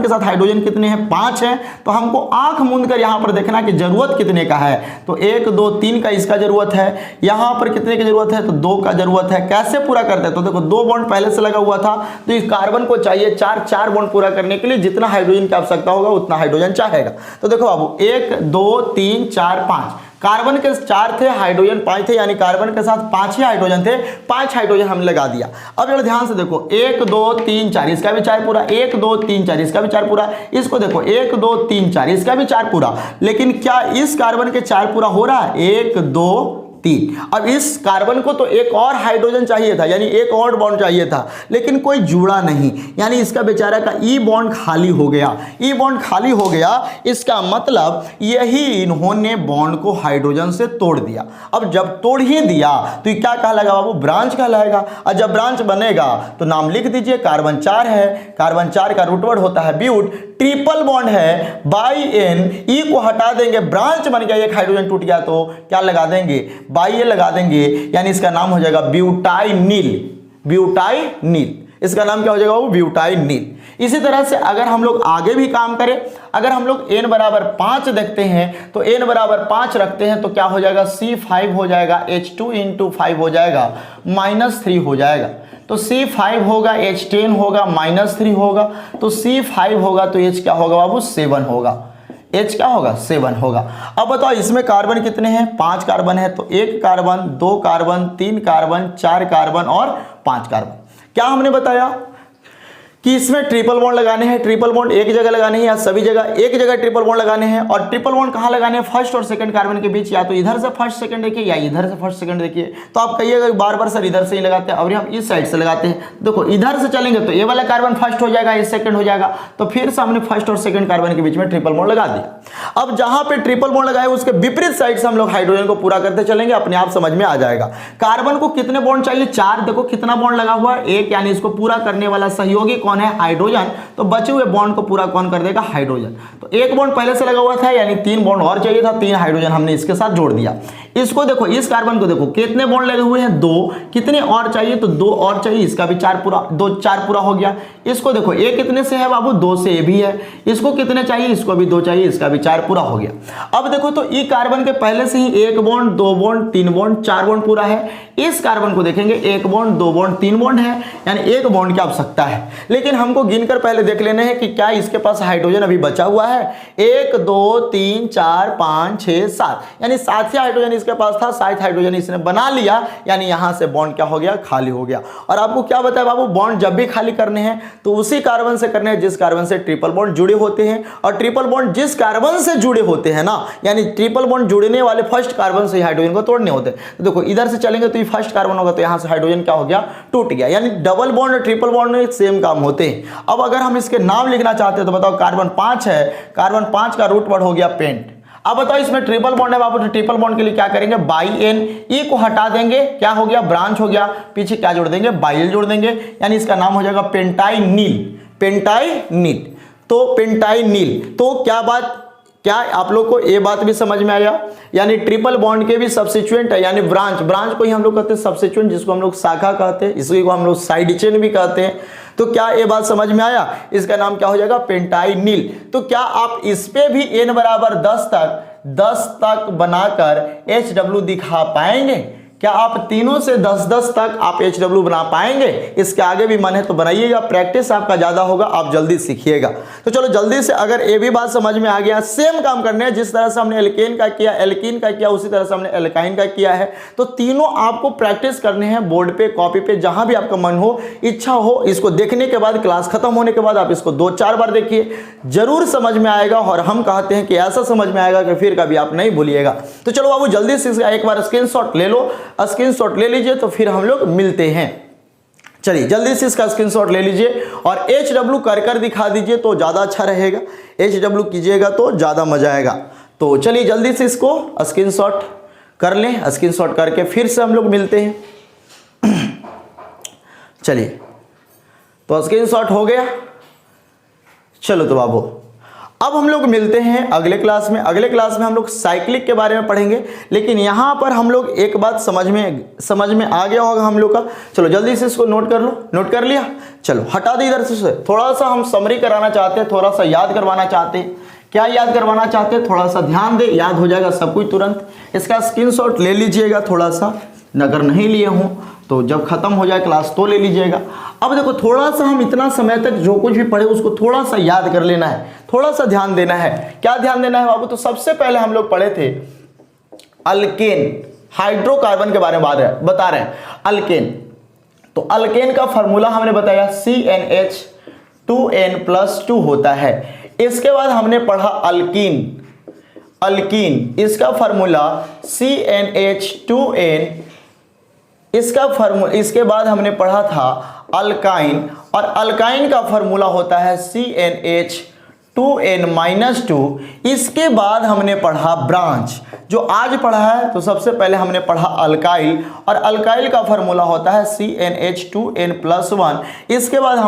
के साथ हाइड्रोजन कितने हैं, 5 है। तो हमको आंख मूंद कर यहां पर देखना कि जरूरत कितने का है। तो 1 2 3 का इसका जरूरत है, यहां पर कितने की जरूरत है, तो 2 का जरूरत है। कैसे पूरा करते हैं, तो देखो 2 बॉन्ड पहले से लगा हुआ था, तो इस कार्बन को चाहिए 4 बॉन्ड पूरा करने के लिए जितना हाइड्रोजन की आवश्यकता होगा उतना हाइड्रोजन चाहेगा। तो देखो बाबू 1 2 3 4 5, कार्बन के 4 थे, हाइड्रोजन 5 थे, यानी कार्बन के साथ 5 ही हाइड्रोजन थे, 5 हाइड्रोजन हमने लगा दिया। अब जरा ध्यान से देखो 1 2 3 4 इसका भी 4 पूरा, 1 2 3 4 इसका भी 4 पूरा, इसको देखो 1 2 3 4 इसका भी 4 पूरा। लेकिन क्या इस कार्बन के 4 पूरा हो रहा है, 1 2 3। अब इस कार्बन को तो एक और हाइड्रोजन चाहिए था, यानी एक और बॉन्ड चाहिए था, लेकिन कोई जुड़ा नहीं, यानी इसका बेचारा का ई बॉन्ड खाली हो गया। ई बॉन्ड खाली हो गया, इसका मतलब यही इन्होंने बॉन्ड को हाइड्रोजन से तोड़ दिया। अब जब तोड़ ही दिया तो ये क्या कहलाएगा बाबू, ब्रांच कहलाएगा। और जब ब्रांच बनेगा तो नाम लिख दीजिए, कार्बन 4 है, कार्बन 4 का रूट वर्ड होता है ब्यूट, ट्रिपल बॉन्ड है, बाई एन, ई को हटा देंगे, ब्रांच बन गया, एक हाइड्रोजन टूट गया तो क्या लगा देंगे, बाई ए लगा देंगे, यानी इसका नाम हो जाएगा ब्यूटाइनिल। ब्यूटाइनिल, इसका नाम क्या हो जाएगा वो, ब्यूटाइनिल। इसी तरह से अगर हम लोग आगे भी काम करें, अगर हम लोग n बराबर 5 देखते हैं तो n बराबर 5 रखते हैं तो क्या हो जाएगा, C5 हो जाएगा, H2 इंटू 5 हो जाएगा, -3 हो जाएगा। तो C5 होगा, H10 होगा, -3 होगा, तो C5 होगा तो H क्या होगा बाबू, 7 होगा। H क्या होगा, 7 होगा। अब बताओ इसमें कार्बन कितने हैं, 5 कार्बन है, तो 1 कार्बन, 2 कार्बन, 3 कार्बन, 4 कार्बन और 5 कार्बन। क्या हमने बताया कि इसमें ट्रिपल बॉन्ड लगाने हैं। ट्रिपल बॉन्ड एक जगह लगाने हैं या सभी जगह, एक जगह ट्रिपल बॉन्ड लगाने हैं। और ट्रिपल बॉन्ड कहाँ लगाने हैं, फर्स्ट और सेकंड कार्बन के बीच, या तो इधर से फर्स्ट सेकंड देखिए या इधर से फर्स्ट सेकंड देखिए। तो आप कहिएगा बार बार सर इधर से ही लगाते हैं, और हम इस साइड से लगाते हैं। देखो इधर से चलेंगे तो ये वाला कार्बन फर्स्ट हो जाएगा, ये सेकंड हो जाएगा, तो फिर से हमने फर्स्ट और सेकंड कार्बन के बीच में ट्रिपल बॉन्ड लगा दिया। अब जहां पे ट्रिपल बॉन्ड लगाए उसके विपरीत साइड से हम लोग हाइड्रोजन को पूरा करते चलेंगे, अपने आप समझ में आ जाएगा। कार्बन को कितने बॉन्ड चाहिए, 4। देखो कितना बॉन्ड लगा हुआ है, 1, यानी इसको पूरा करने वाला सहयोगी कौन है, हाइड्रोजन। तो बचे हुए बॉन्ड को पूरा कौन कर देगा, हाइड्रोजन। तो 1 बॉन्ड पहले से लगा हुआ था, यानी 3 बॉन्ड और चाहिए था, 3 हाइड्रोजन हमने इसके साथ जोड़ दिया। इसको देखो, इस कार्बन को देखो कितने बॉन्ड लगे हुए हैं, 2, कितने और चाहिए, तो 2 और चाहिए, इसका भी 4 पूरा, 2 4 पूरा हो गया। इसको देखो ये कितने से है बाबू, 2 से ये भी है। इसको कितने चाहिए, इसको भी 2 चाहिए, इसका भी 4 पूरा हो गया। अब देखो तो ई कार्बन के पहले से ही 1 बॉन्ड, 2 बॉन्ड, 3 बॉन्ड, 4 बॉन्ड पूरा है। इस कार्बन को देखेंगे 1 बॉन्ड, 2 बॉन्ड, 3 बॉन्ड है, यानी 1 बॉन्ड की आवश्यकता है। लेकिन हमको गिनकर पहले देख लेने हैं कि क्या इसके पास हाइड्रोजन अभी बचा हुआ है। 1 2 3 4 5 6 7, यानी 7 ही हाइड्रोजन इसके पास था, 7 हाइड्रोजन इसने बना लिया, यानी यहां से बॉन्ड क्या हो गया, खाली हो गया। और आपको क्या बताया बाबू, बॉन्ड जब भी खाली करने हैं तो उसी कार्बन से करने हैं जिस कार्बन से ट्रिपल बॉन्ड जुड़े होते हैं। और ट्रिपल बॉन्ड जिस कार्बन से जुड़े होते हैं ना, यानी ट्रिपल बॉन्ड जुड़ने वाले फर्स्ट कार्बन से हाइड्रोजन को तोड़ने होते हैं। तो देखो इधर से चलेंगे तो ये फर्स्ट कार्बन होगा, तो यहां से हाइड्रोजन क्या हो गया, टूट गया। यानी डबल बॉन्ड और ट्रिपल बॉन्ड में सेम काम होते हैं। अब अगर हम इसके नाम लिखना चाहते हैं तो बताओ, कार्बन 5 है, कार्बन 5 का रूट वर्ड हो गया पेंट। अब बताओ इसमें ट्रिपल बॉन्ड है बाबू, तो ट्रिपल बॉन्ड के लिए क्या करेंगे, बाई एन, ई को हटा देंगे, क्या हो गया, ब्रांच हो गया, पीछे क्या जोड़ देंगे, बाइल जोड़ देंगे, यानी इसका नाम हो जाएगा पेंटाइनिल। पेंटाइनिल, तो पेंटाइनिल। तो क्या आप लोग को ये बात भी समझ में आया, यानी ट्रिपल बॉन्ड के भी सब्स्टिट्यूएंट है, यानी ब्रांच को ही हम लोग कहते हैं सब्स्टिट्यूएंट, जिसको हम लोग शाखा कहते हैं, इसी को हम लोग साइड चेन भी कहते हैं। तो क्या ये बात समझ में आया, इसका नाम क्या हो जाएगा, पेंटाइनिल। तो क्या आप इस पे भी n बराबर 10 तक बनाकर HW दिखा पाएंगे? क्या आप तीनों से 10 तक आप HW बना पाएंगे? इसके आगे भी मन है तो बनाइएगा, प्रैक्टिस आपका ज्यादा होगा, आप जल्दी सीखिएगा। तो चलो जल्दी से, अगर ये भी बात समझ में आ गया, सेम काम करने हैं जिस तरह से हमने एल्केन का किया, एल्कीन का किया, उसी तरह से हमने एल्काइन का किया है। तो तीनों आपको प्रैक्टिस करने हैं, बोर्ड पे, कॉपी पे, जहां भी आपका मन हो, इच्छा हो। इसको देखने के बाद, क्लास खत्म होने के बाद आप इसको 2-4 बार देखिए, जरूर समझ में आएगा। और हम कहते हैं कि ऐसा समझ में आएगा कि फिर कभी आप नहीं भूलिएगा। तो चलो बाबू जल्दी से इसका एक बार स्क्रीनशॉट ले लो, स्क्रीनशॉट ले लीजिए, तो फिर हम लोग मिलते हैं। चलिए जल्दी से इसका स्क्रीनशॉट ले लीजिए और HW कर दिखा दीजिए तो ज़्यादा अच्छा रहेगा। HW कीजिएगा तो ज़्यादा मजा आएगा। तो चलिए जल्दी से इसको स्क्रीनशॉट कर लें, स्क्रीनशॉट करके फिर से हम लोग मिलते हैं। चलिए, तो स्क्रीनशॉट हो गया। चलो तो बाबू अब हम लोग मिलते हैं अगले क्लास में। अगले क्लास में हम लोग साइक्लिक के बारे में पढ़ेंगे, लेकिन यहाँ पर हम लोग एक बात समझ में आ गया होगा हम लोग का। चलो जल्दी से इसको नोट कर लो, नोट कर लिया। चलो हटा दे इधर से, थोड़ा सा हम समरी कराना चाहते हैं, थोड़ा सा याद करवाना चाहते हैं। क्या याद करवाना चाहते हैं, थोड़ा सा ध्यान दे, याद हो जाएगा सब कुछ तुरंत। इसका स्क्रीनशॉट ले लीजिएगा थोड़ा सा, अगर नहीं लिए हों तो जब खत्म हो जाए क्लास तो ले लीजिएगा। अब देखो थोड़ा सा हम इतना समय तक जो कुछ भी पढ़े उसको थोड़ा सा याद कर लेना है, थोड़ा सा ध्यान देना है। क्या ध्यान देना है बाबू, तो सबसे पहले हम लोग पढ़े थे अल्केन, हाइड्रोकार्बन के बारे में बता रहे हैं। अल्केन, तो अल्केन का फॉर्मूला हमने बताया CnH2n+2 होता है। इसके बाद हमने पढ़ा अल्कीन, अल्कीन इसका फॉर्मूला CnH2n, इसके बाद हमने पढ़ा था अल्काइन, और अल्काइन का फॉर्मूला होता है CnH2n-2। इसके बाद हमने पढ़ा ब्रांच, जो आज पढ़ा है। तो सबसे पहले हमने पढ़ा अल्काइल, और अल्काइल का फॉर्मूला होता है CnH2n+1। इसके बाद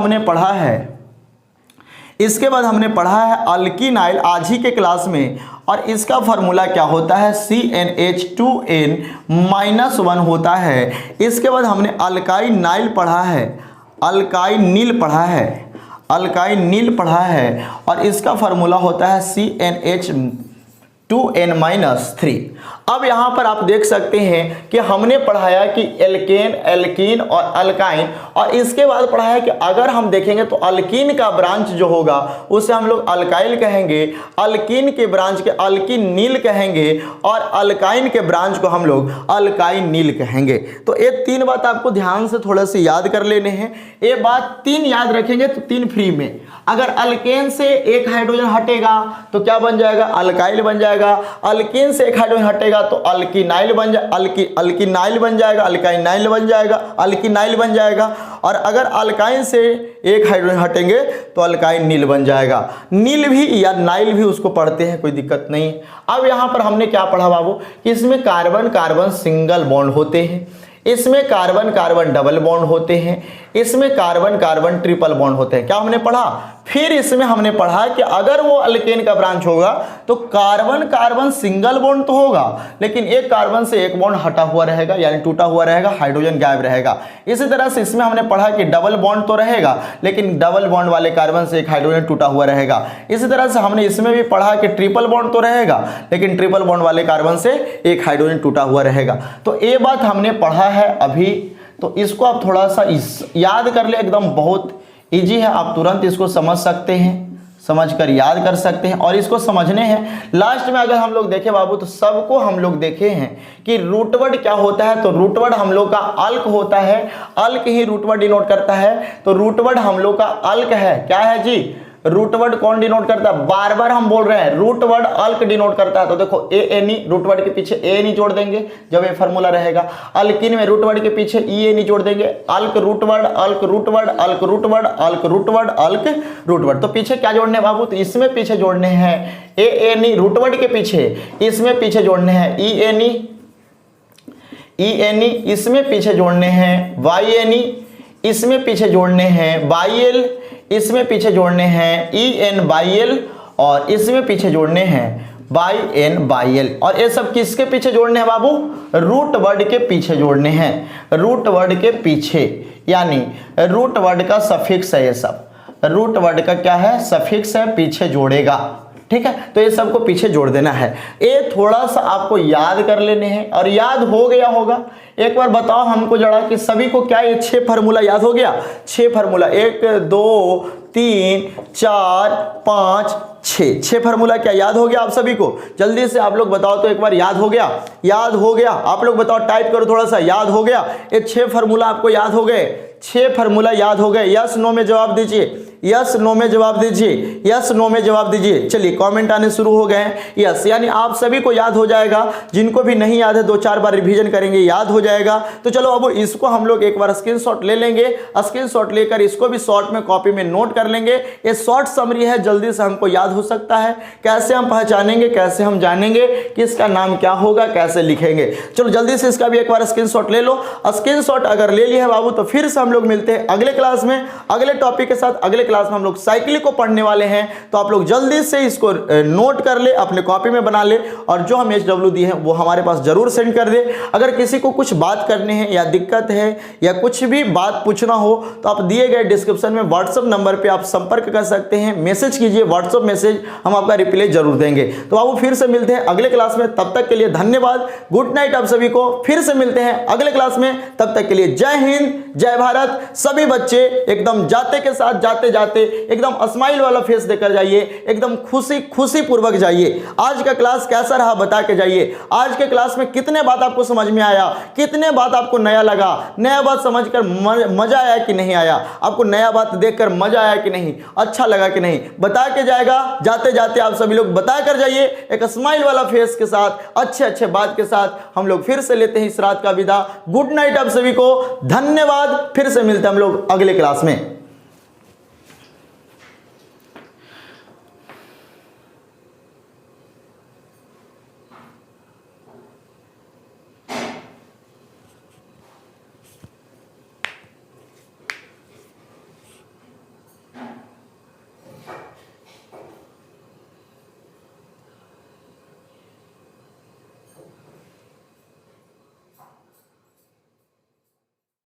हमने पढ़ा है अल्कीनाइल आज ही के क्लास में, और इसका फॉर्मूला क्या होता है, CnH2n-1 होता है। इसके बाद हमने अल्काइनाइल पढ़ा है, अल्काइनिल पढ़ा है, अल्काइल नील पढ़ा है और इसका फार्मूला होता है CnH2n-3। अब यहाँ पर आप देख सकते हैं कि हमने पढ़ाया कि एल्केन, एल्कीन और अल्काइन, और इसके बाद पढ़ाया कि अगर हम देखेंगे तो अल्कीन का ब्रांच जो होगा उसे हम लोग अल्काइल कहेंगे, अल्कीन के ब्रांच के अल्कीन नील कहेंगे और अल्काइन के ब्रांच को हम लोग अल्काइन नील कहेंगे। तो ये 3 बात आपको ध्यान से थोड़ा सा याद कर लेने हैं। ये बात 3 याद रखेंगे तो 3 फ्री में। अगर अल्केन से एक हाइड्रोजन हटेगा तो क्या बन जाएगा? अल्काइल बन जाएगा। अल्कीन से एक हाइड्रोजन हटेगा तो अल्कीनाइल बन जाएगा, अल्कीनाइल बन जाएगा, अल्काइनाइल बन जाएगा, अल्कीनाइल बन जाएगा। और अगर अल्काइन से एक हाइड्रोजन हटेंगे तो अल्काइन नील बन जाएगा। नील भी या नाइल भी उसको पढ़ते हैं, कोई दिक्कत नहीं। अब यहां पर हमने क्या पढ़ा बाबू कि इसमें कार्बन कार्बन सिंगल बॉन्ड होते हैं, इसमें कार्बन कार्बन डबल बॉन्ड होते हैं, इसमें कार्बन कार्बन ट्रिपल बॉन्ड होते हैं। क्या हमने पढ़ा? फिर इसमें हमने पढ़ा कि अगर वो अल्केन का ब्रांच होगा तो कार्बन कार्बन सिंगल बॉन्ड तो होगा, लेकिन एक कार्बन से एक बॉन्ड हटा हुआ रहेगा, यानी टूटा हुआ रहेगा, हाइड्रोजन गायब रहेगा। इसी तरह से इसमें हमने पढ़ा कि डबल बॉन्ड तो रहेगा, लेकिन डबल बॉन्ड वाले कार्बन से एक हाइड्रोजन टूटा हुआ रहेगा। इसी तरह से हमने इसमें भी पढ़ा कि ट्रिपल बॉन्ड तो रहेगा, लेकिन ट्रिपल बॉन्ड वाले कार्बन से एक हाइड्रोजन टूटा हुआ रहेगा। तो ये बात हमने पढ़ा है अभी, तो इसको आप थोड़ा सा याद कर ले, एकदम बहुत इजी है, आप तुरंत इसको समझ सकते हैं, समझकर याद कर सकते हैं। और इसको समझने हैं लास्ट में अगर हम लोग देखें बाबू तो सबको हम लोग देखे हैं कि रूट वर्ड क्या होता है। तो रूट वर्ड हम लोग का अल्क होता है, अल्क ही रूट वर्ड डिनोट करता है। तो रूट वर्ड हम लोग का अल्क है। क्या है जी? रूट वर्ड कौन डिनोट करता है? बार बार हम बोल रहे हैं रूट वर्ड अल्क डिनोट करता है। तो देखो ANE, रूट वर्ड के पीछे ANE जोड़ देंगे जब ये फार्मूला रहेगा। अल्कीन में रूट वर्ड के पीछे ENE जोड़ देंगे। Alk root word, alk root word, alk root word, alk root word, alk root word. तो पीछे क्या जोड़ने बाबू? तो इसमें पीछे जोड़ने हैं ANE रूट वर्ड के पीछे, इसमें पीछे जोड़ने हैं ENE, इसमें पीछे जोड़ने हैं YNE, इसमें पीछे जोड़ने हैं बाइल, इसमें पीछे जोड़ने हैं EN/L और इसमें पीछे जोड़ने हैं बाई N/L। और ये सब किसके पीछे जोड़ने हैं बाबू? रूट वर्ड के पीछे जोड़ने हैं, रूट वर्ड के पीछे, यानी रूट वर्ड का सफिक्स है। ये सब रूट वर्ड का क्या है? सफिक्स है, पीछे जोड़ेगा। ठीक है, तो ये सबको पीछे जोड़ देना है। ये थोड़ा सा आपको याद कर लेने हैं और याद हो गया होगा। एक बार बताओ हमको जरा कि सभी को क्या ये 6 फार्मूला याद हो गया? 6 फार्मूला, 1 2 3 4 5 6 फार्मूला क्या याद हो गया आप सभी को? जल्दी से आप लोग बताओ तो एक बार याद हो गया? याद हो गया? आप लोग बताओ, टाइप करो थोड़ा सा, याद हो गया? ये 6 फार्मूला आपको याद हो गए? 6 फार्मूला याद हो गए? यस नो में जवाब दीजिए, यस नो में जवाब दीजिए, यस नो में जवाब दीजिए। चलिए कमेंट आने शुरू हो गए हैं। यस, यानी आप सभी को याद हो जाएगा। जिनको भी नहीं याद है 2-4 बार रिवीजन करेंगे, याद हो जाएगा। तो चलो अब इसको हम लोग एक बार स्क्रीनशॉट ले लेंगे, स्क्रीनशॉट लेकर इसको भी शॉर्ट में कॉपी में नोट कर लेंगे। ये शॉर्ट समरी है, जल्दी से हमको याद हो सकता है। कैसे हम पहचानेंगे, कैसे हम जानेंगे कि इसका नाम क्या होगा, कैसे लिखेंगे? चलो जल्दी से इसका भी एक बार स्क्रीनशॉट ले लो। स्क्रीनशॉट अगर ले लिया है बाबू तो फिर से हम लोग मिलते हैं अगले क्लास में, अगले टॉपिक के साथ। अगले क्लास में हम लोग साइक्लिक को पढ़ने वाले हैं, तो आप लोग जल्दी से इसको नोट कर ले, अपने कॉपी में बना ले, और जो हम HW दिए हैं वो हमारे पास जरूर सेंड कर दे। अगर किसी को कुछ बात करने हैं या दिक्कत है या कुछ भी बात पूछना हो तो आप दिए गए डिस्क्रिप्शन में व्हाट्सएप नंबर पे आप संपर्क कर सकते हैं, मैसेज कीजिए, व्हाट्सएप मैसेज, हम आपका रिप्लाई जरूर देंगे। तो बाबू फिर से मिलते हैं अगले क्लास में, तब तक के लिए धन्यवाद, गुड नाइट आप सभी को। फिर से मिलते हैं अगले क्लास में, तब तक के लिए जय हिंद, जय भारत। सभी बच्चे एकदम जाते के साथ जाते जाते एकदम स्माइल वाला फेस देकर जाइए, एकदम खुशी पूर्वक जाइए। आज का क्लास कैसा रहा बता के जाइए। आज के क्लास में कितने बात आपको समझ में आया, कितने बात आपको नया लगा, नया बात समझकर मजा आया कि नहीं आया, आपको नया बात देखकर मजा आया कि नहीं, अच्छा लगा कि नहीं, बता के जाएगा। जाते जाते आप सभी लोग बता कर जाइए, एक स्माइल वाला फेस के साथ, अच्छे बात के साथ। हम लोग फिर से लेते हैं इस रात का विदा। गुड नाइट आप सभी को, धन्यवाद। फिर से मिलते हैं हम लोग अगले क्लास में।